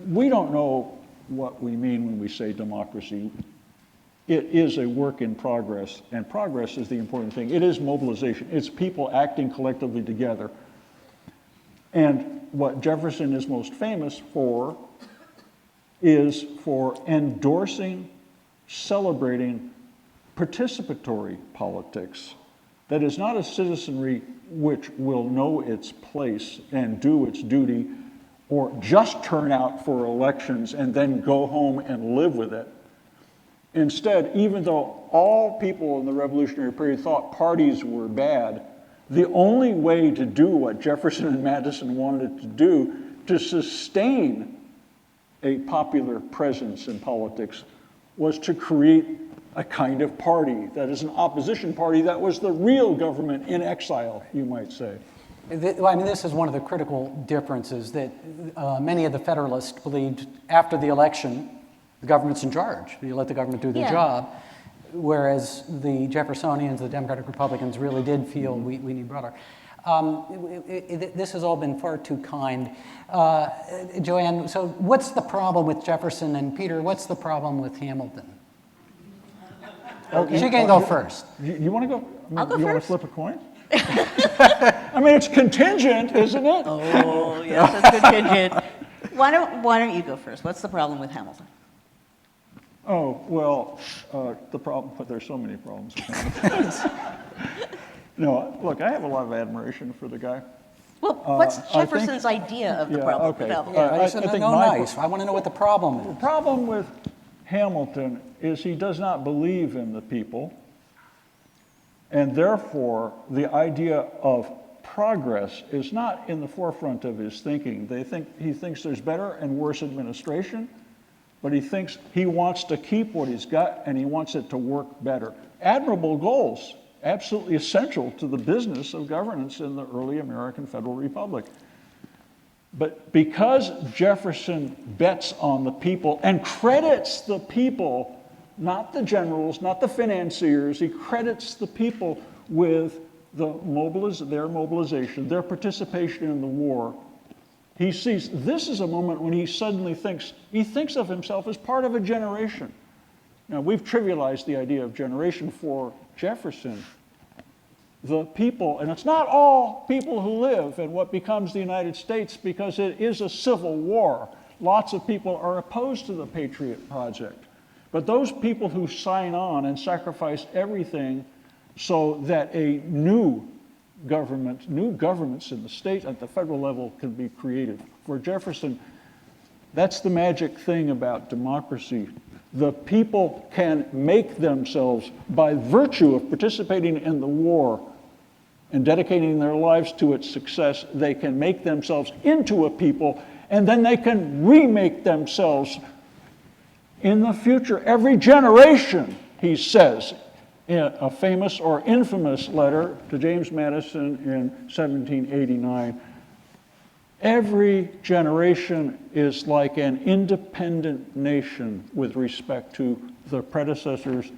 we don't know what we mean when we say democracy. It is a work in progress, and progress is the important thing. It is mobilization. It's people acting collectively together. And what Jefferson is most famous for is for endorsing, celebrating participatory politics. That is not a citizenry which will know its place and do its duty, or just turn out for elections and then go home and live with it. Instead, even though all people in the Revolutionary period thought parties were bad, the only way to do what Jefferson and Madison wanted to do, to sustain a popular presence in politics, was to create a kind of party that is an opposition party that was the real government in exile, you might say. I mean, this is one of the critical differences that many of the Federalists believed after the election, the government's in charge. You let the government do their job, whereas the Jeffersonians, the Democratic Republicans, really did feel we need broader. This has all been far too kind. Joanne, so what's the problem with Jefferson? And Peter, what's the problem with Hamilton? She can go first. You want to go? I'll go you want to first. flip a coin? I mean, it's contingent, isn't it? Oh, yes, it's contingent. Why don't you go first? What's the problem with Hamilton? Oh, well, the problem, but there's so many problems. No, look, I have a lot of admiration for the guy. Well, what's I think- Jefferson's idea of the Yeah, problem okay. with Hamilton? I I said, think no, my- nice. I want to know what the problem The is. problem with Hamilton is he does not believe in the people, and therefore the idea of progress is not in the forefront of his thinking. He thinks there's better and worse administration, but he thinks he wants to keep what he's got and he wants it to work better. Admirable goals, absolutely essential to the business of governance in the early American Federal Republic. But because Jefferson bets on the people and credits the people, not the generals, not the financiers, he credits the people with their mobilization, their participation in the war. He sees this is a moment when he suddenly thinks of himself as part of a generation. Now, we've trivialized the idea of generation for Jefferson. The people, and it's not all people who live in what becomes the United States because it is a civil war. Lots of people are opposed to the Patriot Project. But those people who sign on and sacrifice everything so that a new governments in the state at the federal level can be created. For Jefferson, that's the magic thing about democracy. The people can make themselves, by virtue of participating in the war and dedicating their lives to its success, they can make themselves into a people, and then they can remake themselves in the future. Every generation, he says, in a famous or infamous letter to James Madison in 1789, every generation is like an independent nation with respect to the predecessors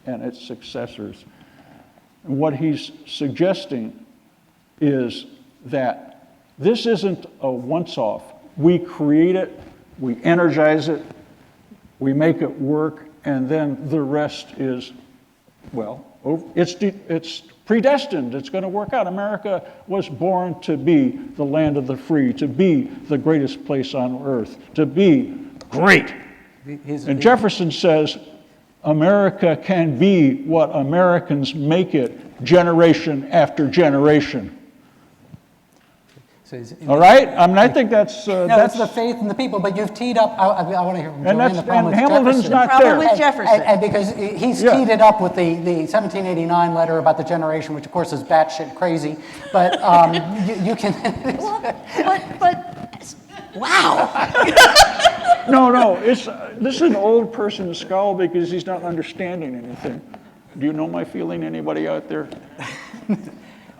and its successors. And what he's suggesting is that this isn't a once-off. We create it, we energize it, we make it work, and then the rest is, well, it's predestined. It's going to work out. America was born to be the land of the free, to be the greatest place on earth, to be great. And Jefferson says, America can be what Americans make it generation after generation. All right? I mean, I think that's... That's the faith in the people, but you've teed up, I want to hear from Joanne, the problem with Hamilton's Jefferson. not Problem there. with Jefferson. And because he's teed it up with the 1789 letter about the generation, which of course is batshit crazy, but you can... But wow. No, this is an old person's skull because he's not understanding anything. Do you know my feeling, anybody out there?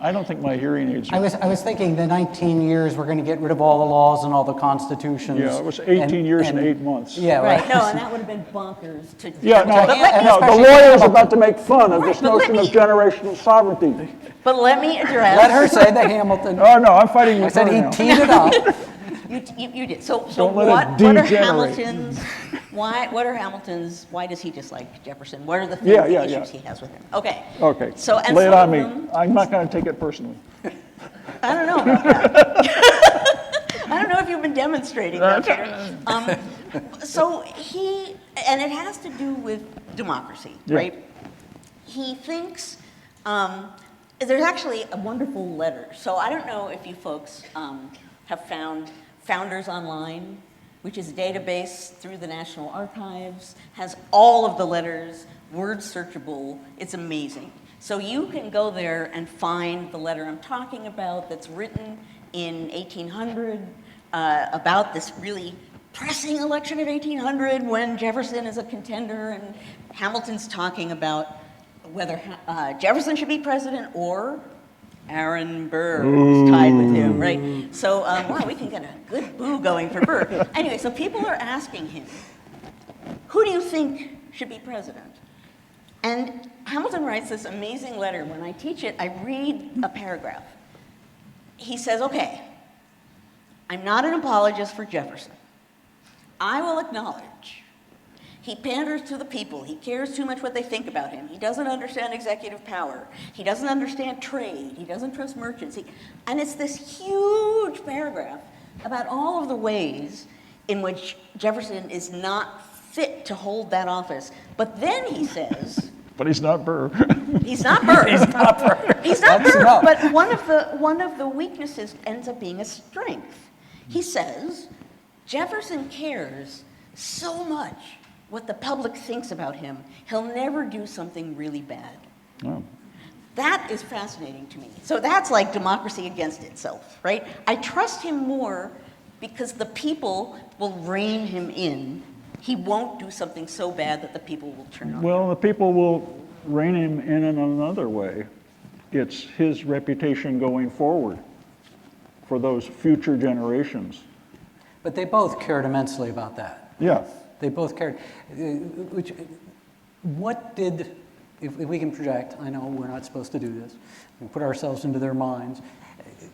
I don't think my hearing aids are. I was thinking the 19 years, we're going to get rid of all the laws and all the constitutions. Yeah, it was 18 years and 8 months. Yeah, Right, no, and that would have been bonkers to. Yeah, no, but let me- no, the especially lawyer's Hamilton. about to make fun of this Right, but let notion of me- generational sovereignty. But let me address. let her say the Hamilton. Oh, no, I'm fighting I with said her he now. teed it up. You did. So Don't let what it are degenerate. Hamilton's? What are Hamilton's? Why does he dislike Jefferson? What are the Yeah, things, yeah, the yeah. issues he has with him? Okay. Okay, So and lay it some on of me. them- I'm not going to take it personally. I don't know about that. I don't know if you've been demonstrating that, Peter. So and it has to do with democracy, Yeah. right? He thinks, there's actually a wonderful letter. So I don't know if you folks have found Founders Online, which is a database through the National Archives, has all of the letters, word searchable. It's amazing. So you can go there and find the letter I'm talking about that's written in 1800 about this really pressing election of 1800 when Jefferson is a contender and Hamilton's talking about whether Jefferson should be president or Aaron Burr was tied with him, right? So, wow, we can get a good boo going for Burr. Anyway, so people are asking him, who do you think should be president? And Hamilton writes this amazing letter. When I teach it, I read a paragraph. He says, okay, I'm not an apologist for Jefferson. I will acknowledge he panders to the people. He cares too much what they think about him. He doesn't understand executive power. He doesn't understand trade. He doesn't trust merchants. And it's this huge paragraph about all of the ways in which Jefferson is not fit to hold that office. But then he says, But he's not Burr. he's not Burr. He's not Burr. He's not That's Burr. enough. But one of the weaknesses ends up being a strength. He says, Jefferson cares so much what the public thinks about him, he'll never do something really bad. No. That is fascinating to me. So that's like democracy against itself, right? I trust him more because the people will rein him in. He won't do something so bad that the people will turn on him. Well, the people will rein him in another way. It's his reputation going forward for those future generations. But they both cared immensely about that. Yeah. They both cared. What did, if we can project, I know we're not supposed to do this, we put ourselves into their minds,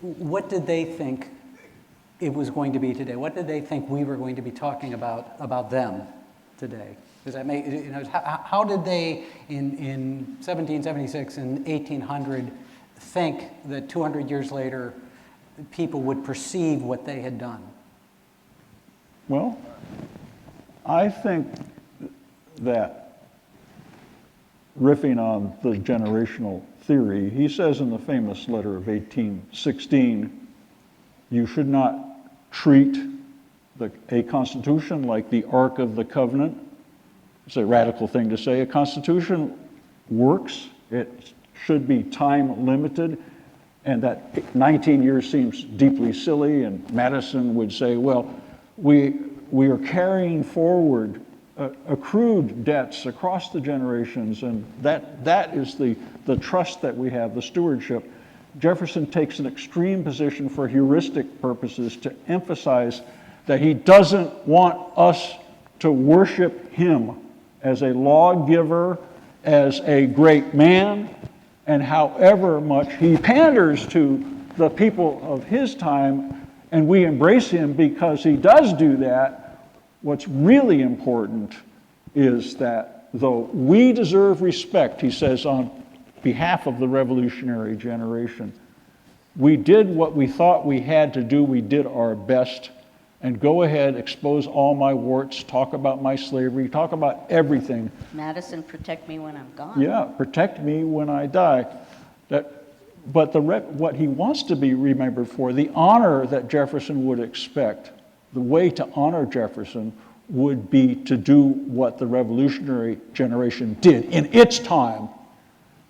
what did they think it was going to be today? What did they think we were going to be talking about them today? Does that make, how did they in 1776 and 1800 think that 200 years later people would perceive what they had done? Well, I think that, riffing on the generational theory, he says in the famous letter of 1816, you should not treat a constitution like the Ark of the Covenant. It's a radical thing to say. A constitution works. It should be time limited. And that 19 years seems deeply silly. And Madison would say, well, we are carrying forward accrued debts across the generations, and that is the trust that we have, the stewardship. Jefferson takes an extreme position for heuristic purposes to emphasize that he doesn't want us to worship him as a lawgiver, as a great man, and however much he panders to the people of his time, and we embrace him because he does do that. What's really important is that though we deserve respect, he says on behalf of the revolutionary generation, we did what we thought we had to do, we did our best, and go ahead, expose all my warts, talk about my slavery, talk about everything. Madison, protect me when I'm gone. Yeah, protect me when I die. But what he wants to be remembered for, the honor that Jefferson would expect, the way to honor Jefferson would be to do what the revolutionary generation did in its time,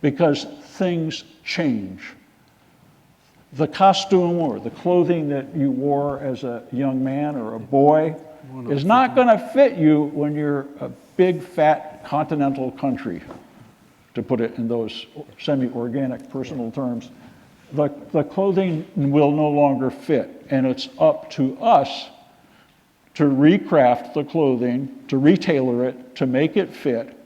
because things change. The costume or the clothing that you wore as a young man or a boy is not going to fit you when you're a big, fat, continental country, to put it in those semi-organic personal terms. the clothing will no longer fit, and it's up to us to recraft the clothing, to retailor it, to make it fit.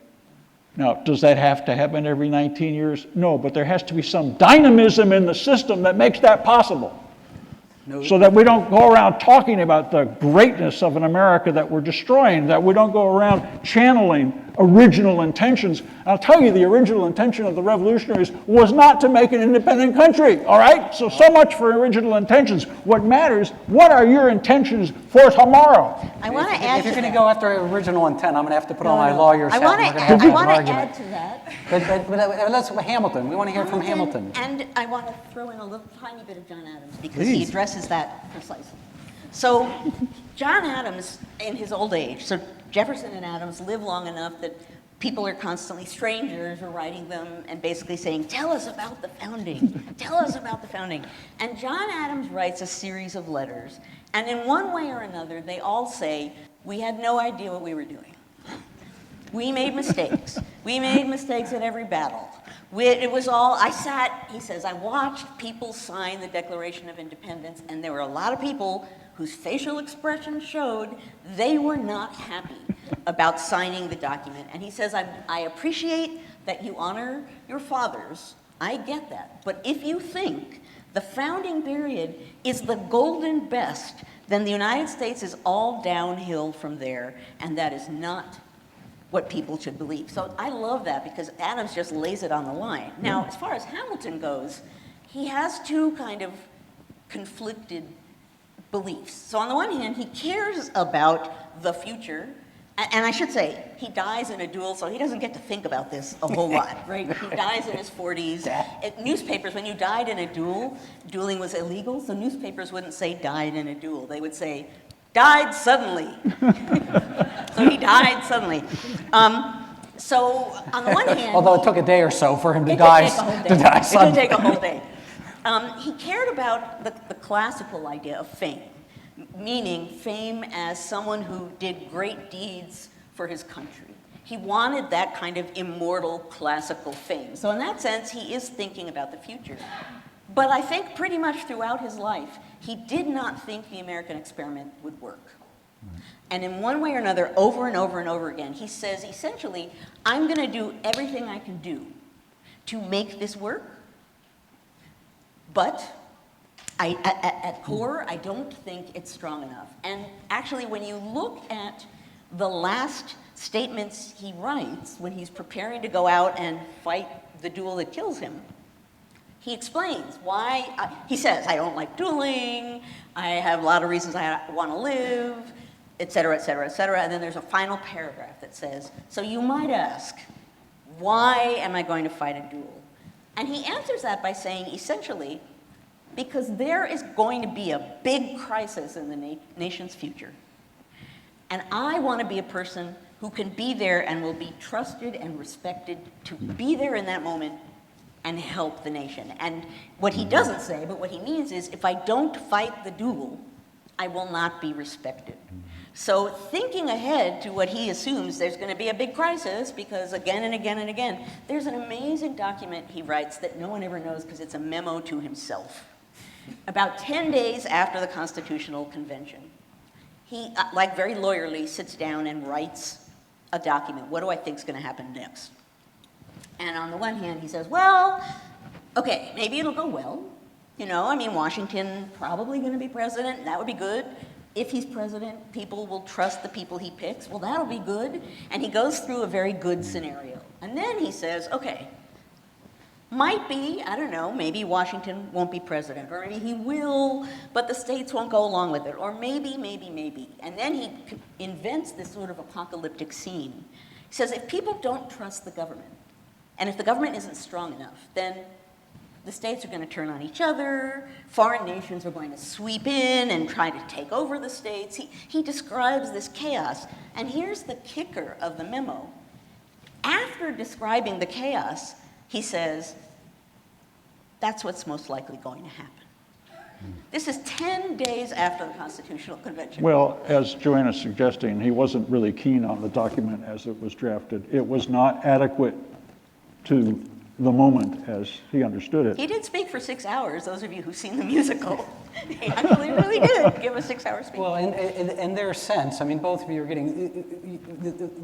Now, does that have to happen every 19 years? No, but there has to be some dynamism in the system that makes that possible. So that we don't go around talking about the greatness of an America that we're destroying, that we don't go around channeling original intentions. I'll tell you, the original intention of the revolutionaries was not to make an independent country, all right? So much for original intentions. What matters, what are your intentions for tomorrow? I want to add If you're to going to that. go after original intent, I'm going to have to put on my lawyer's I hat. want and we're to gonna have to have an add argument. to that. But let's Hamilton. We want to hear from Hamilton. And I want to throw in a little tiny bit of John Adams because he addresses that precisely. So John Adams, in his old age, so Jefferson and Adams live long enough that people are constantly, strangers are writing them and basically saying, tell us about the founding, tell us about the founding. And John Adams writes a series of letters, and in one way or another, they all say, we had no idea what we were doing. We made mistakes. We made mistakes at every battle. It was all, he says, I watched people sign the Declaration of Independence, and there were a lot of people whose facial expression showed they were not happy about signing the document. And he says, I appreciate that you honor your fathers. I get that. But if you think the founding period is the golden best, then the United States is all downhill from there, and that is not what people should believe. So I love that because Adams just lays it on the line. Now, as far as Hamilton goes, he has two kind of conflicted beliefs. So on the one hand, he cares about the future, and I should say, he dies in a duel, so he doesn't get to think about this a whole lot, right? He dies in his 40s. Newspapers, when you died in a duel, dueling was illegal, so newspapers wouldn't say died in a duel. They would say, died suddenly. So he died suddenly. So on the one hand, Although it took a day or so for him to it die. did Suddenly. take a whole day. He cared about the classical idea of fame, meaning fame as someone who did great deeds for his country. He wanted that kind of immortal classical fame. So in that sense, he is thinking about the future. But I think pretty much throughout his life, he did not think the American experiment would work. And in one way or another, over and over and over again, he says, essentially, I'm going to do everything I can do to make this work, but at core, I don't think it's strong enough. And actually, when you look at the last statements he writes when he's preparing to go out and fight the duel that kills him, he explains why, he says, I don't like dueling, I have a lot of reasons I want to live, et cetera, et cetera, et cetera. And then there's a final paragraph that says, so you might ask, why am I going to fight a duel? And he answers that by saying, essentially, because there is going to be a big crisis in the nation's future. And I want to be a person who can be there and will be trusted and respected to be there in that moment and help the nation. And what he doesn't say, but what he means is, if I don't fight the duel, I will not be respected. So thinking ahead to what he assumes there's going to be a big crisis, because again and again and again, there's an amazing document he writes that no one ever knows because it's a memo to himself. About 10 days after the Constitutional Convention, he, like very lawyerly, sits down and writes a document. What do I think is going to happen next? And on the one hand, he says, well, okay, maybe it'll go well. You know, I mean, Washington probably going to be president, and that would be good. If he's president, people will trust the people he picks. Well, that'll be good. And he goes through a very good scenario. And then he says, okay, might be, I don't know, maybe Washington won't be president, or maybe he will, but the states won't go along with it, or maybe. And then he invents this sort of apocalyptic scene. He says, if people don't trust the government, and if the government isn't strong enough, then the states are going to turn on each other, foreign nations are going to sweep in and try to take over the states. He describes this chaos. And here's the kicker of the memo. After describing the chaos, he says, that's what's most likely going to happen. This is 10 days after the Constitutional Convention. Well, as Joanne is suggesting, he wasn't really keen on the document as it was drafted. It was not adequate to the moment as he understood it. He did speak for 6 hours, those of you who've seen the musical. He actually really did give a 6-hour speech. Well, in their sense, I mean, both of you are getting,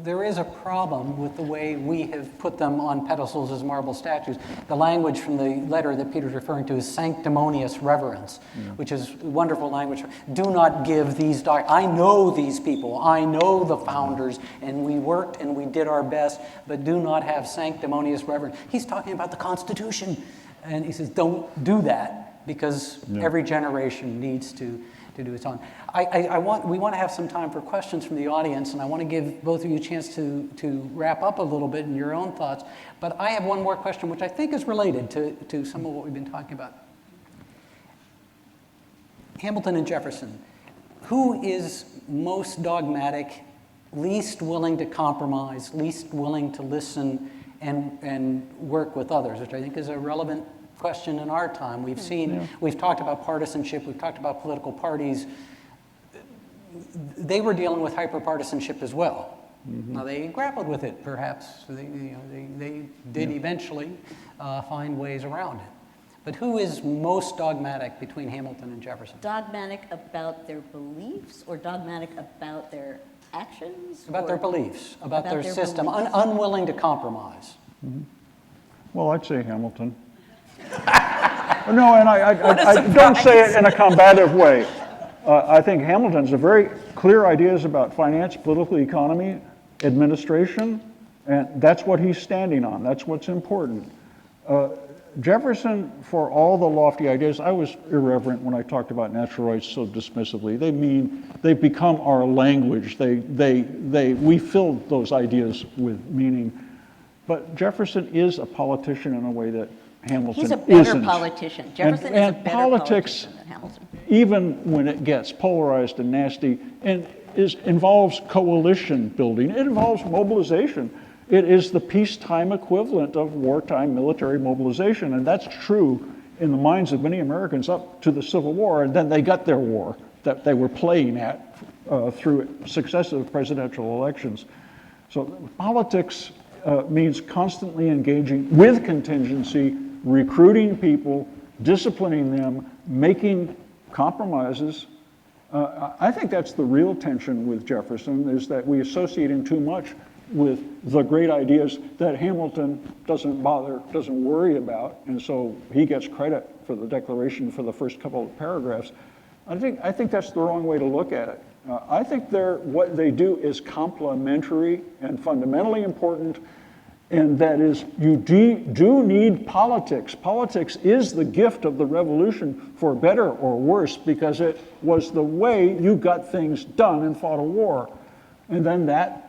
there is a problem with the way we have put them on pedestals as marble statues. The language from the letter that Peter's referring to is sanctimonious reverence, which is wonderful language. Do not give these, I know these people, I know the founders, and we worked and we did our best, but do not have sanctimonious reverence. He's talking about the Constitution, and he says, don't do that. Because every generation needs to do its own. We want to have some time for questions from the audience, and I want to give both of you a chance to wrap up a little bit in your own thoughts. But I have one more question, which I think is related to some of what we've been talking about. Hamilton and Jefferson, who is most dogmatic, least willing to compromise, least willing to listen and work with others, which I think is a relevant question in our time. We've seen, we've talked about partisanship, we've talked about political parties. They were dealing with hyperpartisanship as well. Now they grappled with it, perhaps. They did eventually find ways around it. But who is most dogmatic between Hamilton and Jefferson? Dogmatic about their beliefs or dogmatic about their actions? About their beliefs, about their system, beliefs. unwilling to compromise. Well, I'd say Hamilton. No, and I don't say it in a combative way. I think Hamilton's a very clear ideas about finance, political economy, administration, and that's what he's standing on. That's what's important. Jefferson, for all the lofty ideas, I was irreverent when I talked about natural rights so dismissively. They've become our language. We filled those ideas with meaning. But Jefferson is a politician in a way that Hamilton isn't. He's a better politician. Jefferson is a better politics, politician than Hamilton. even when it gets polarized and nasty, and involves coalition building. It involves mobilization. It is the peacetime equivalent of wartime military mobilization, and that's true in the minds of many Americans up to the Civil War, and then they got their war that they were playing at through successive presidential elections. So politics means constantly engaging with contingency, recruiting people, disciplining them, making compromises. I think that's the real tension with Jefferson, is that we associate him too much with the great ideas that Hamilton doesn't worry about, and so he gets credit for the Declaration for the first couple of paragraphs. I think that's the wrong way to look at it. I think what they do is complementary and fundamentally important, and that is, you do need politics. Politics is the gift of the Revolution, for better or worse, because it was the way you got things done and fought a war. And then that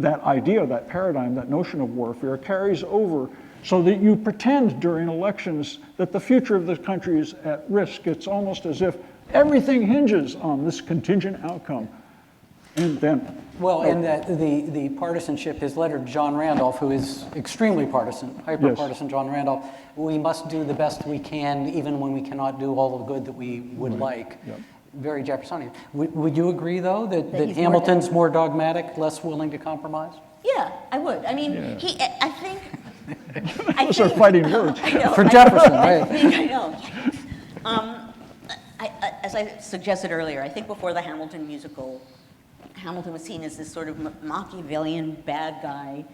idea, that paradigm, that notion of warfare carries over so that you pretend during elections that the future of the country is at risk. It's almost as if everything hinges on this contingent outcome. And then... Well, and the partisanship, his letter to John Randolph, who is extremely partisan, hyper-partisan. Yes. John Randolph, we must do the best we can even when we cannot do all the good that we would like. Yep. Very Jeffersonian. Would you agree, though, that Hamilton's more dogmatic, less willing to compromise? Yeah, I would. I mean, I think... Those are fighting words. For Jefferson, right? I know. As I suggested earlier, I think before the Hamilton musical, Hamilton was seen as this sort of Machiavellian bad guy,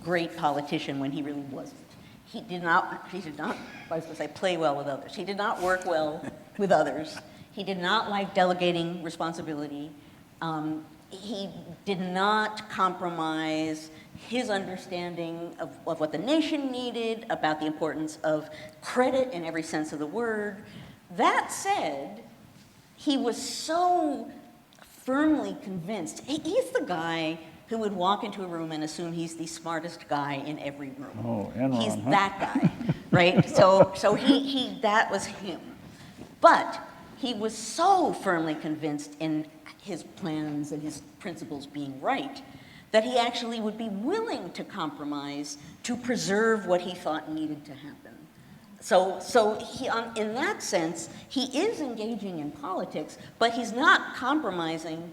great politician, when he really wasn't. He did not, I was going to say, play well with others. He did not work well with others. He did not like delegating responsibility. He did not compromise his understanding of what the nation needed, about the importance of credit in every sense of the word. That said, he was so firmly convinced. He's the guy who would walk into a room and assume he's the smartest guy in every room. Oh, Enron, he's that guy, right? So that was him. But he was so firmly convinced in his plans and his principles being right that he actually would be willing to compromise to preserve what he thought needed to happen. So he, in that sense, he is engaging in politics, but he's not compromising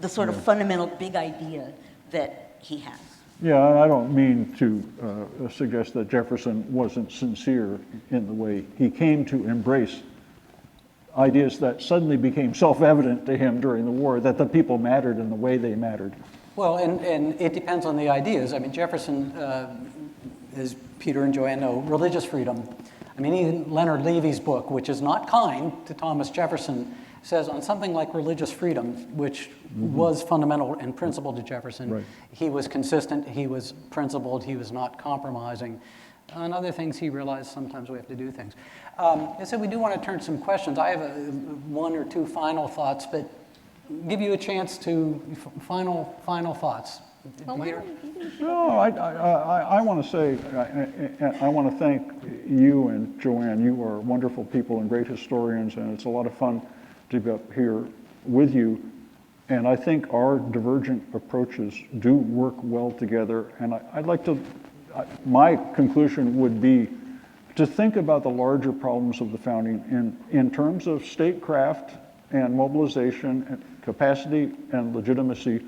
the sort of fundamental big idea that he has. Yeah, and I don't mean to suggest that Jefferson wasn't sincere in the way he came to embrace ideas that suddenly became self-evident to him during the war, that the people mattered in the way they mattered. Well, and it depends on the ideas. I mean, Jefferson, as Peter and Joanne know, religious freedom. I mean, even Leonard Levy's book, which is not kind to Thomas Jefferson, says on something like religious freedom, which was fundamental and principal to Jefferson, Right. He was consistent, he was principled, he was not compromising. On other things, he realized sometimes we have to do things. So we do want to turn to some questions. I have one or two final thoughts, but give you a chance to final thoughts. Peter? No, I want to say, I want to thank you and Joanne. You are wonderful people and great historians, and it's a lot of fun to be up here with you. And I think our divergent approaches do work well together. And I'd like to, my conclusion would be to think about the larger problems of the founding in terms of statecraft and mobilization and capacity and legitimacy.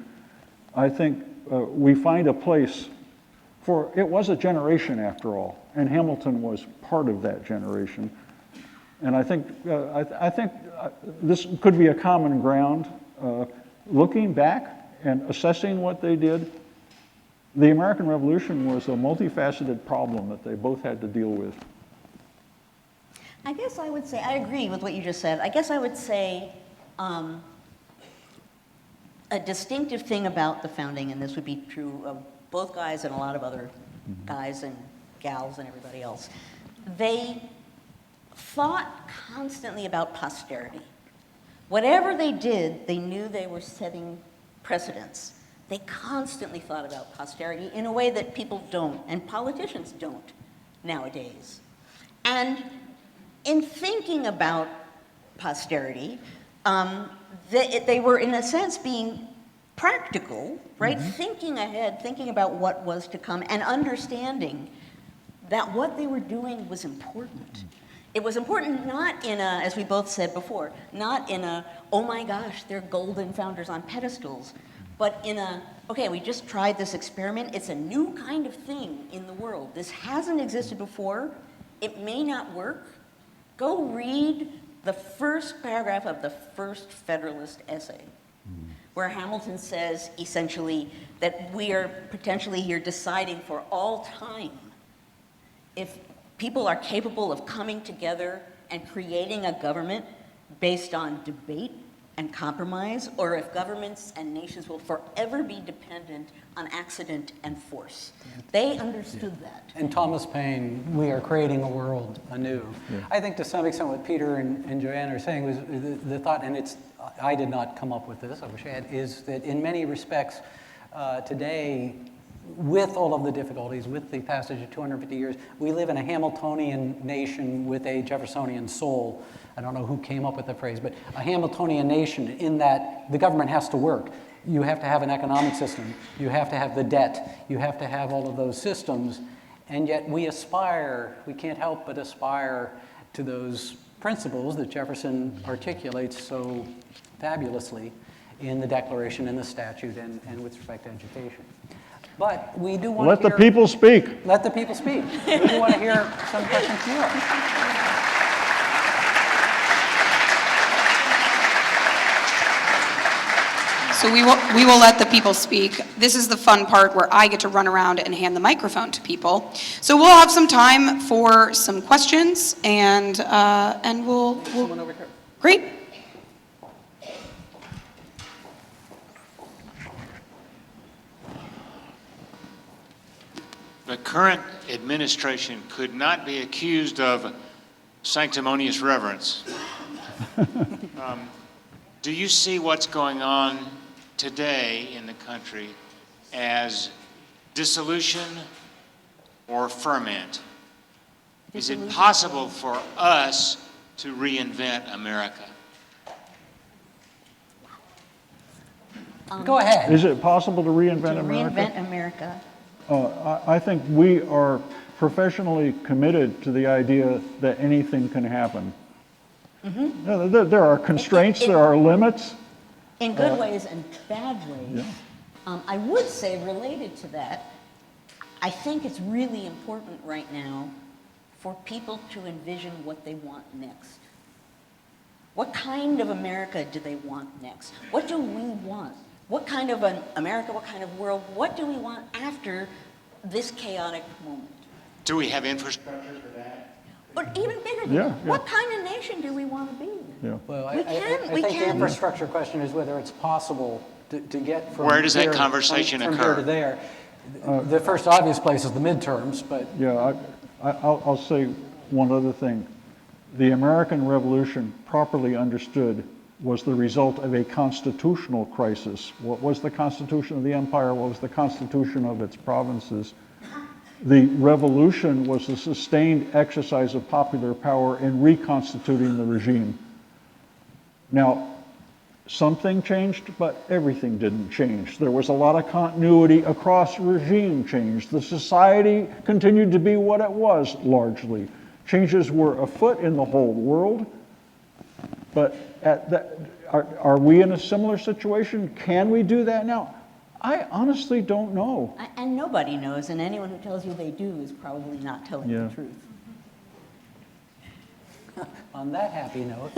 I think we find a place for, it was a generation after all, and Hamilton was part of that generation. And I think this could be a common ground. Looking back and assessing what they did, the American Revolution was a multifaceted problem that they both had to deal with. I guess I would say, I agree with what you just said. I guess I would say a distinctive thing about the founding, and this would be true of both guys and a lot of other guys and gals and everybody else, they thought constantly about posterity. Whatever they did, they knew they were setting precedents. They constantly thought about posterity in a way that people don't, and politicians don't nowadays. And in thinking about posterity, they were, in a sense, being practical, right? Thinking ahead, thinking about what was to come, and understanding that what they were doing was important. It was important not in a, as we both said before, not in a, oh my gosh, they're golden founders on pedestals, but in a, okay, we just tried this experiment. It's a new kind of thing in the world. This hasn't existed before. It may not work. Go read the first paragraph of the first Federalist essay, where Hamilton says, essentially, that we are potentially here deciding for all time if people are capable of coming together and creating a government based on debate and compromise, or if governments and nations will forever be dependent on accident and force. They understood that. And Thomas Paine, we are creating a world anew. Yeah. I think to some extent what Peter and Joanne are saying was the thought, and it's, I did not come up with this, I wish I had, is that in many respects today, with all of the difficulties, with the passage of 250 years, we live in a Hamiltonian nation with a Jeffersonian soul. I don't know who came up with the phrase, but a Hamiltonian nation in that the government has to work. You have to have an economic system. You have to have the debt. You have to have all of those systems. And yet we aspire, we can't help but aspire to those principles that Jefferson articulates so fabulously in the Declaration and the statute and with respect to education. But we do want Let to hear... the people speak. Let the people speak. We do want to hear some questions from you. So we will let the people speak. This is the fun part where I get to run around and hand the microphone to people. So we'll have some time for some questions, and we'll Someone over here. Great. The current administration could not be accused of sanctimonious reverence. Do you see what's going on today in the country as dissolution or ferment? Is it possible for us to reinvent America? Go ahead. Is it possible to reinvent America? Reinvent America. I think we are professionally committed to the idea that anything can happen. There are constraints, there are limits. In good ways and bad ways. Yeah. I would say, related to that, I think it's really important right now for people to envision what they want next. What kind of America do they want next? What do we want? What kind of an America, what kind of world, what do we want after this chaotic moment? Do we have infrastructure for that? But even bigger than Yeah, that, yeah. what kind of nation do we want to be? Yeah. Well, We I can. think the infrastructure question is whether it's possible to get from Where does that here- conversation from occur? here to there. The first obvious place is the midterms, but Yeah, I'll say one other thing. The American Revolution, properly understood, was the result of a constitutional crisis. What was the constitution of the empire? What was the constitution of its provinces? The revolution was a sustained exercise of popular power in reconstituting the regime. Now, something changed, but everything didn't change. There was a lot of continuity across regime change. The society continued to be what it was, largely. Changes were afoot in the whole world, but are we in a similar situation? Can we do that now? I honestly don't know. And nobody knows, and anyone who tells you they do is probably not telling Yeah. the truth. on that happy note,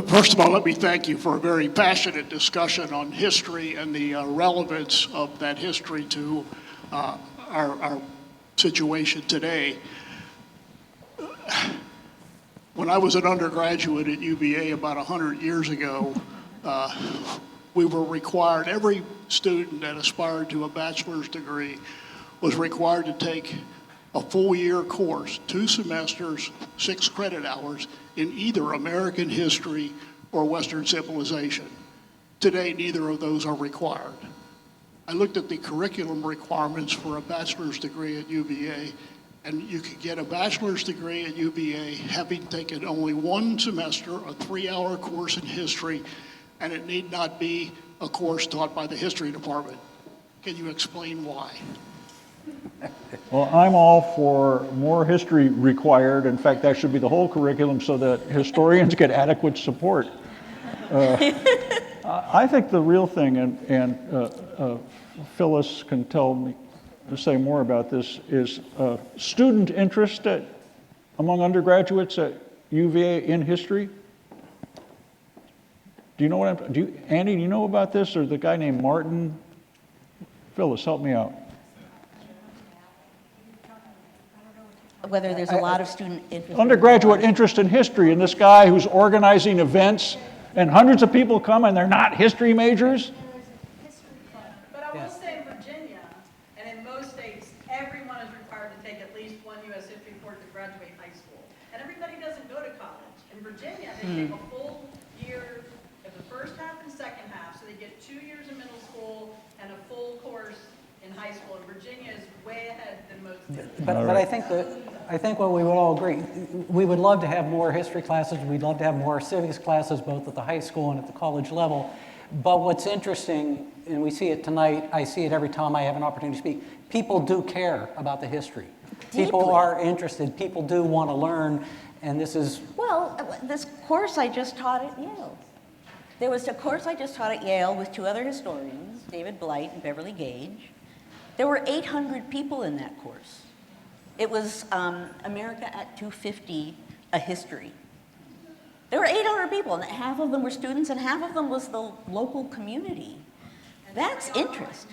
First of all, let me thank you for a very passionate discussion on history and the relevance of that history to our situation today. When I was an undergraduate at UVA about 100 years ago, we were required, every student that aspired to a bachelor's degree was required to take a full year course, 2 semesters, 6 credit hours in either American history or Western civilization. Today, neither of those are required. I looked at the curriculum requirements for a bachelor's degree at UVA, and you could get a bachelor's degree at UVA having taken only 1 semester, a 3-hour course in history, and it need not be a course taught by the history department. Can you explain why? Well, I'm all for more history required. In fact, that should be the whole curriculum so that historians get adequate support. I think the real thing, and Phyllis can say more about this, is student interest among undergraduates at UVA in history. Do you know what Andy, do you know about this, or the guy named Martin? Phyllis, help me out. Whether there's a lot of student interest. Undergraduate interest in history, and this guy who's organizing events, and hundreds of people come, and they're not history majors. But I will say in Virginia, and in most states, everyone is required to take at least 1 U.S. history course to graduate high school. And everybody doesn't go to college. In Virginia, they take a full year of the first half and second half, so they get 2 years in middle school and a full course in high school. And Virginia is way ahead than most states. but I think what we would all agree, we would love to have more history classes, we'd love to have more civics classes, both at the high school and at the college level. But what's interesting, and we see it tonight, I see it every time I have an opportunity to speak, people do care about the history. People Deeply. are interested, people do want to learn, and this is, Well, this course I just taught at Yale. There was a course I just taught at Yale with 2 other historians, David Blight and Beverly Gage. There were 800 people in that course. It was America at 250, a history. There were 800 people, and half of them were students, and half of them was the local community. That's interest.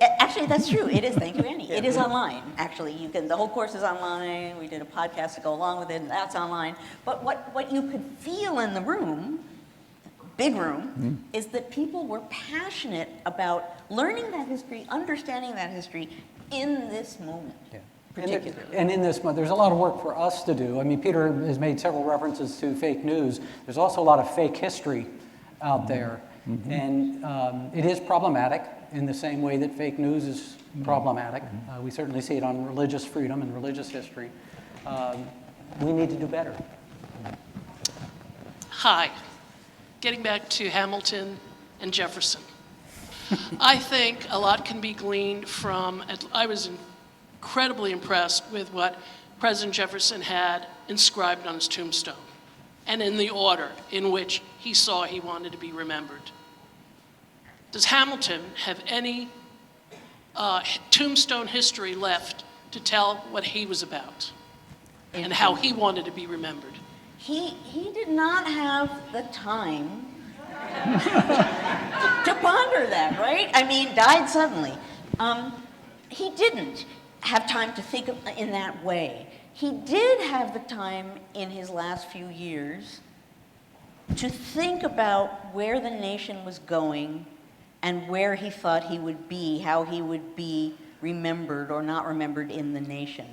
Actually, that's true. It is. Thank you, Annie. It is online. Actually, you can. The whole course is online. We did a podcast to go along with it, and that's online. But what you could feel in the room, big room, is that people were passionate about learning that history, understanding that history in this moment. Particularly. and in this, there's a lot of work for us to do. I mean, Peter has made several references to fake news. There's also a lot of fake history out there. And it is problematic in the same way that fake news is problematic. We certainly see it on religious freedom and religious history. We need to do better. Hi. Getting back to Hamilton and Jefferson. I think a lot can be gleaned from, I was incredibly impressed with what President Jefferson had inscribed on his tombstone and in the order in which he saw he wanted to be remembered. Does Hamilton have any tombstone history left to tell what he was about and how he wanted to be remembered. He did not have the time to ponder that, right? I mean, died suddenly. He didn't have time to think in that way. He did have the time in his last few years to think about where the nation was going and where he thought he would be, how he would be remembered or not remembered in the nation.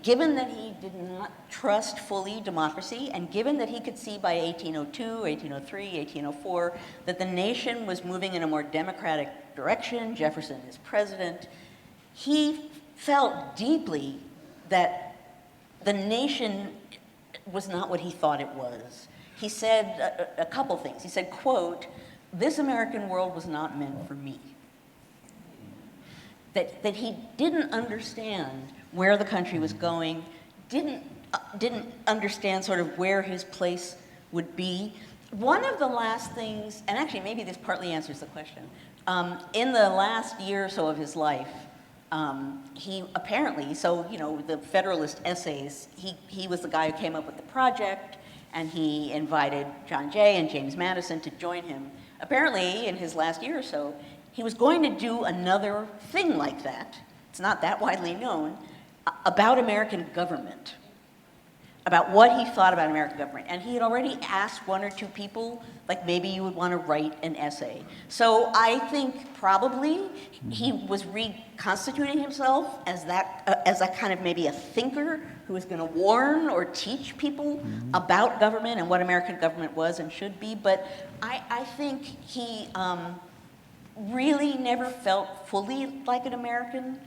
Given that he did not trust fully democracy, and given that he could see by 1802, 1803, 1804, that the nation was moving in a more democratic direction, Jefferson is president, he felt deeply that the nation was not what he thought it was. He said a couple things. He said, quote, "This American world was not meant for me." That he didn't understand where the country was going, didn't understand sort of where his place would be. One of the last things, and actually maybe this partly answers the question, in the last year or so of his life, he apparently, so you know, the Federalist essays, he was the guy who came up with the project, and he invited John Jay and James Madison to join him. Apparently, in his last year or so, he was going to do another thing like that, it's not that widely known, about American government, about what he thought about American government. And he had already asked one or two people, like maybe you would want to write an essay. So I think probably he was reconstituting himself as a kind of maybe a thinker who was going to warn or teach people about government and what American government was and should be. But I think he really never felt fully like an American.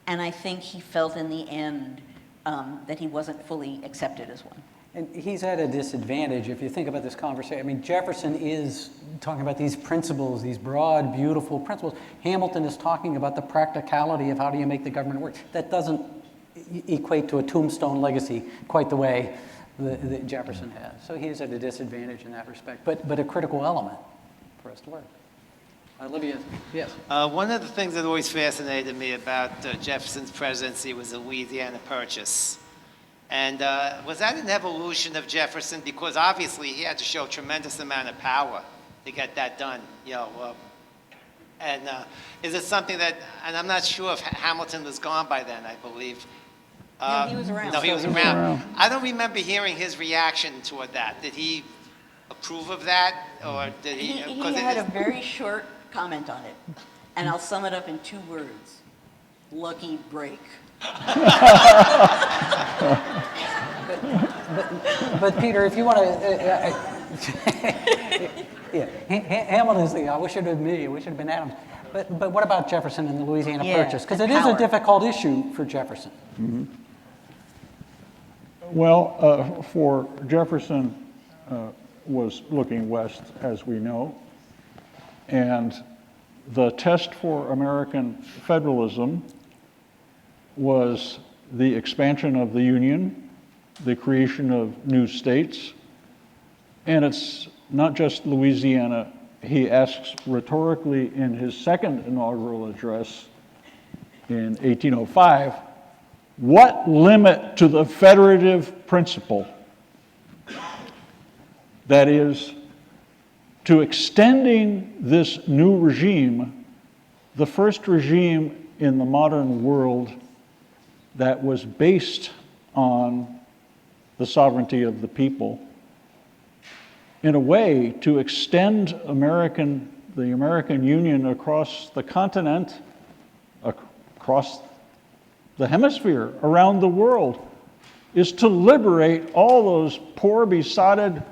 And I think he felt in the end that he wasn't fully accepted as one. And he's at a disadvantage if you think about this conversation. I mean, Jefferson is talking about these principles, these broad, beautiful principles. Hamilton is talking about the practicality of how do you make the government work. That doesn't equate to a tombstone legacy quite the way that Jefferson has. So he is at a disadvantage in that respect, but a critical element for us to learn. Olivia, yes. One of the things that always fascinated me about Jefferson's presidency was the Louisiana Purchase. And was that an evolution of Jefferson? Because obviously he had to show a tremendous amount of power to get that done. You know, and is it something that, and I'm not sure if Hamilton was gone by then, I believe. No, he was around. No, he was around. I don't remember hearing his reaction toward that. Did he approve of that, or did he? He had a very short comment on it, and I'll sum it up in 2 words: lucky break. But Peter, if you want to, yeah, Hamilton's the. I wish it had been me. I wish it had been Adams. But what about Jefferson and the Louisiana Purchase? Because it is a difficult issue for Jefferson. Mm-hmm. Well, for Jefferson was looking west, as we know, and the test for American federalism was the expansion of the Union, the creation of new states, and it's not just Louisiana. He asks rhetorically in his second inaugural address in 1805, what limit to the federative principle, that is, to extending this new regime, the first regime in the modern world that was based on the sovereignty of the people, in a way to extend the American Union across the continent, across the hemisphere, around the world, is to liberate all those poor, besotted,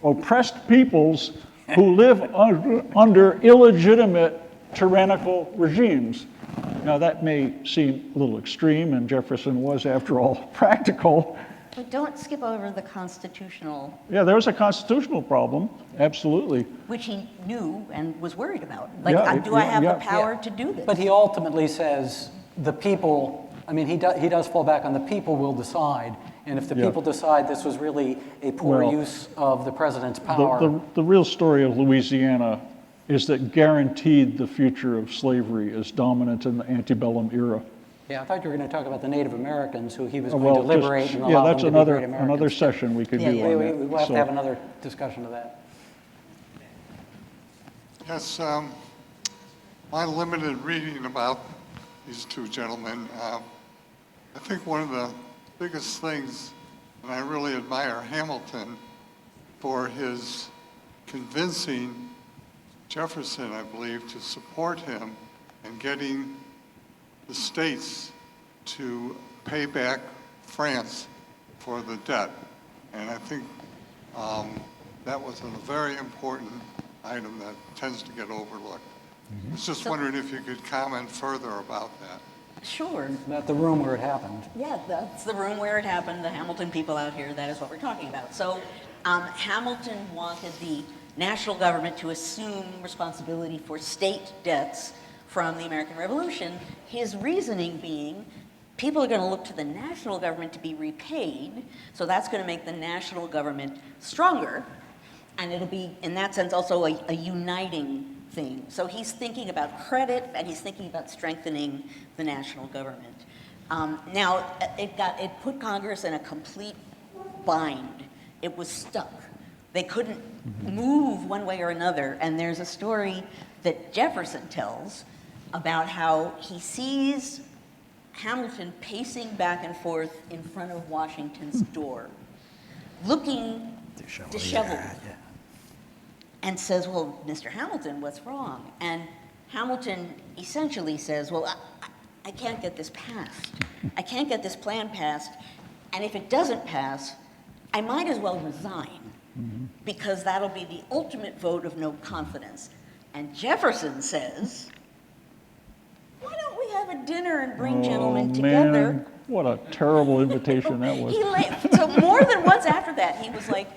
oppressed peoples who live under illegitimate tyrannical regimes. Now that may seem a little extreme, and Jefferson was, after all, practical. But don't skip over the constitutional. Yeah, there was a constitutional problem, absolutely. Which he knew and was worried about. Like, do I have the power to do this? But he ultimately says the people, I mean, he does fall back on the people will decide. And if the people decide this was really a poor use of the president's power. The real story of Louisiana is that guaranteed the future of slavery as dominant in the antebellum era. Yeah, I thought you were going to talk about the Native Americans who he was Well, going to liberate and yeah, allow that's them to be another great Americans. another session we could do on that. We'll have to have another discussion of that. Yes, my limited reading about these two gentlemen, I think one of the biggest things, and I really admire Hamilton for his convincing Jefferson, I believe, to support him and getting the states to pay back France for the debt. And I think that was a very important item that tends to get overlooked. I was just wondering if you could comment further about that. Sure. About the room where it happened. Yeah, that's the room where it happened, the Hamilton people out here, that is what we're talking about. So Hamilton wanted the national government to assume responsibility for state debts from the American Revolution, his reasoning being people are going to look to the national government to be repaid, so that's going to make the national government stronger, and it'll be, in that sense, also a uniting thing. So he's thinking about credit, and he's thinking about strengthening the national government. Now, it put Congress in a complete bind. It was stuck. They couldn't move one way or another, and there's a story that Jefferson tells about how he sees Hamilton pacing back and forth in front of Washington's door, looking disheveled, and says, well, Mr. Hamilton, what's wrong? And Hamilton essentially says, well, I can't get this passed. I can't get this plan passed, and if it doesn't pass, I might as well resign, because that'll be the ultimate vote of no confidence. And Jefferson says, why don't we have a dinner and bring gentlemen together? Man, what a terrible invitation that was. So more than once after that, he was like,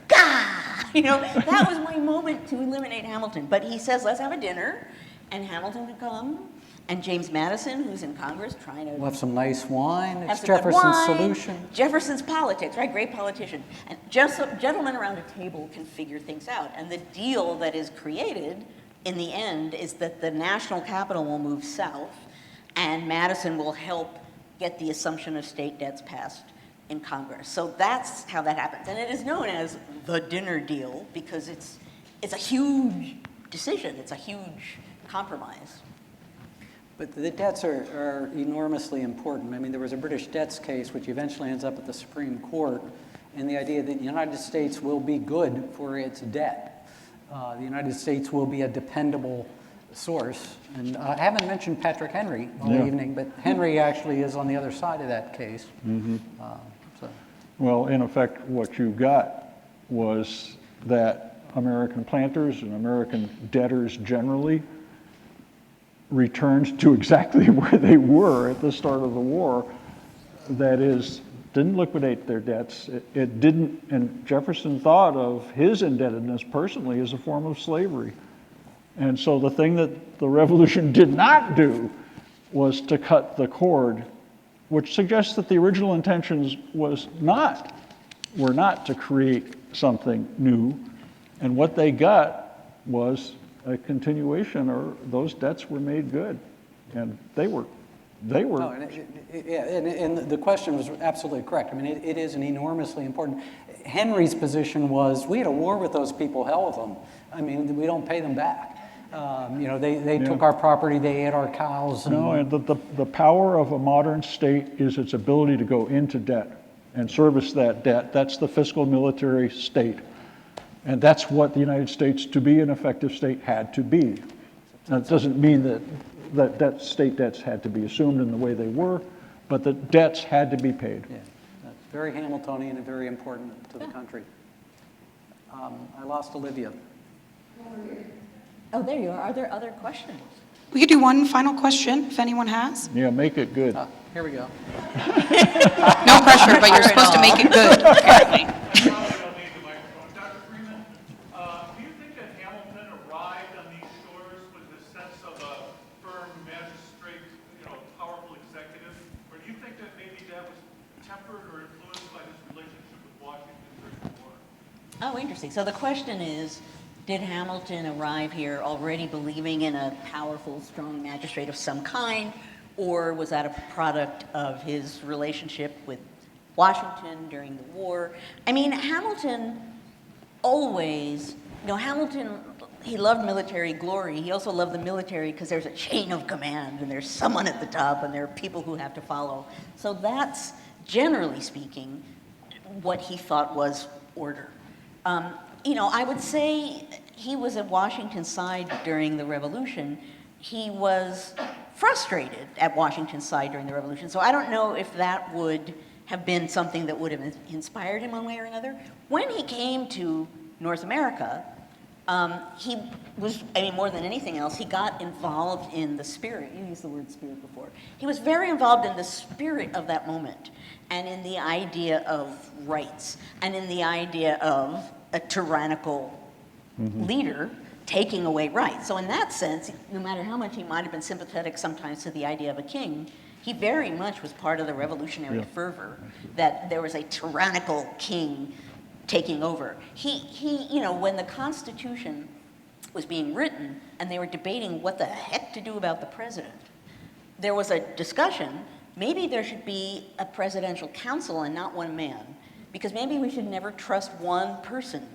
gah! You know, that was my moment to eliminate Hamilton. But he says, let's have a dinner, and Hamilton would come, and James Madison, who's in Congress, trying to We'll have some nice wine. have It's some good Jefferson's wine. solution. Jefferson's politics, right? Great politician. And just so gentlemen around a table can figure things out. And the deal that is created in the end is that the national capital will move south, and Madison will help get the assumption of state debts passed in Congress. So that's how that happens. And it is known as the dinner deal because it's a huge decision. It's a huge compromise. But the debts are enormously important. I mean, there was a British debts case which eventually ends up at the Supreme Court, and the idea that the United States will be good for its debt. The United States will be a dependable source. And I haven't mentioned Patrick Henry all evening, but Henry actually is on the other side of that case. Well, in effect, what you got was that American planters and American debtors generally returned to exactly where they were at the start of the war. That is, didn't liquidate their debts. It didn't, and Jefferson thought of his indebtedness personally as a form of slavery. And so the thing that the revolution did not do was to cut the cord, which suggests that the original intentions were not to create something new. And what they got was a continuation, or those debts were made good. And they were. No, and the question was absolutely correct. I mean, it is an enormously important. Henry's position was, we had a war with those people, hell with them. I mean, we don't pay them back. They took our property, they ate our cows. And the power of a modern state is its ability to go into debt and service that debt. That's the fiscal military state. And that's what the United States, to be an effective state, had to be. Now, it doesn't mean that state debts had to be assumed in the way they were, but the debts had to be paid. Yeah, that's very Hamiltonian and very important to the country. I lost Olivia. Oh, there you are. Are there other questions? We could do one final question if anyone has. Yeah, make it good. Here we go. No pressure, but you're supposed to make it good, apparently. Dr. Freeman, do you think that Hamilton arrived on these shores with the sense of a firm magistrate, powerful executive, or do you think that maybe that was tempered or influenced by his relationship with Washington during the war? Oh, interesting. So the question is, Did Hamilton arrive here already believing in a powerful, strong magistrate of some kind, or was that a product of his relationship with Washington during the war? I mean, Hamilton always, Hamilton, he loved military glory. He also loved the military because there's a chain of command and there's someone at the top and there are people who have to follow. So that's, generally speaking, what he thought was order. I would say he was at Washington's side during the Revolution. He was frustrated at Washington's side during the Revolution. So I don't know if that would have been something that would have inspired him one way or another. When he came to North America, he was, more than anything else, he got involved in the spirit. You used the word spirit before. He was very involved in the spirit of that moment and in the idea of rights and in the idea of a tyrannical leader taking away rights. So in that sense, no matter how much he might have been sympathetic sometimes to the idea of a king, he very much was part of the revolutionary fervor, that there was a tyrannical king taking over. When the Constitution was being written and they were debating what the heck to do about the president, there was a discussion, maybe there should be a presidential council and not one man, because maybe we should never trust one person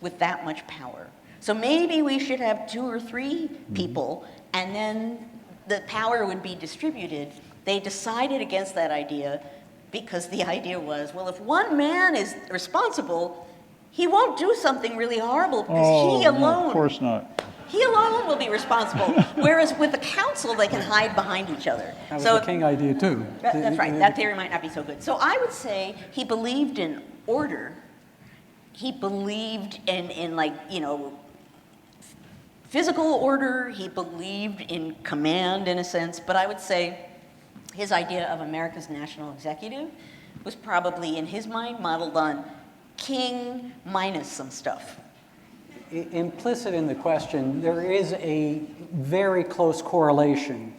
with that much power. So maybe we should have 2 or 3 people, and then the power would be distributed. They decided against that idea because the idea was, well, if one man is responsible, he won't do something really horrible because he alone, no, of course not. He alone will be responsible. Whereas with the council, they can hide behind each other. That was the king idea too. That's right. That theory might not be so good. So I would say he believed in order. He believed in physical order. He believed in command in a sense. But I would say his idea of America's national executive was probably, in his mind, modeled on king minus some stuff. Implicit in the question, there is a very close correlation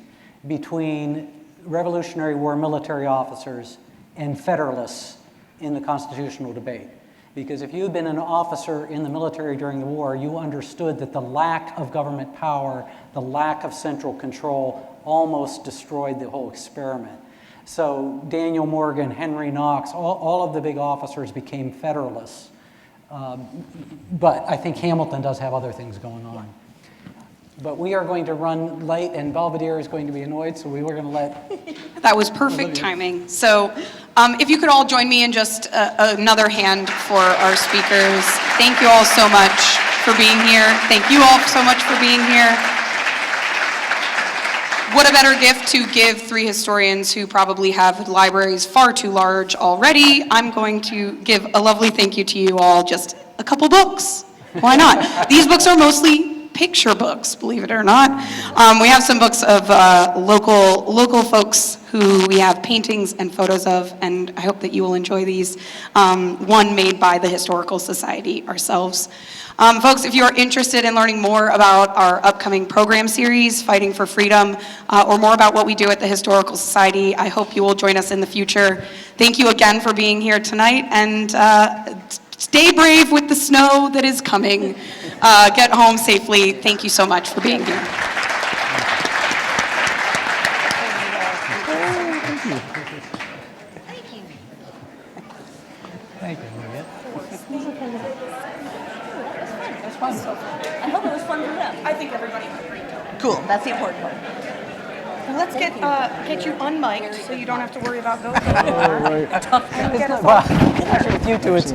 between Revolutionary War military officers and Federalists in the constitutional debate. Because if you had been an officer in the military during the war, you understood that the lack of government power, the lack of central control, almost destroyed the whole experiment. So Daniel Morgan, Henry Knox, all of the big officers became Federalists. But I think Hamilton does have other things going on. But we are going to run late, and Belvedere is going to be annoyed, so we were going to let... That was perfect timing. So if you could all join me in just another hand for our speakers. Thank you all so much for being here. Thank you all so much for being here. What a better gift to give 3 historians who probably have libraries far too large already. I'm going to give a lovely thank you to you all, just a couple books. Why not? These books are mostly picture books, believe it or not. We have some books of local folks who we have paintings and photos of, and I hope that you will enjoy these. One made by the Historical Society ourselves. Folks, if you are interested in learning more about our upcoming program series, Fighting for Freedom, or more about what we do at the Historical Society, I hope you will join us in the future. Thank you again for being here tonight, and stay brave with the snow that is coming. Get home safely. Thank you so much for being here. Thank you, Maria. I hope it was fun for them. I think everybody had a great time. Cool, that's the important part. Let's get you unmiked so you don't have to worry about those. All right. Well, with you two, it's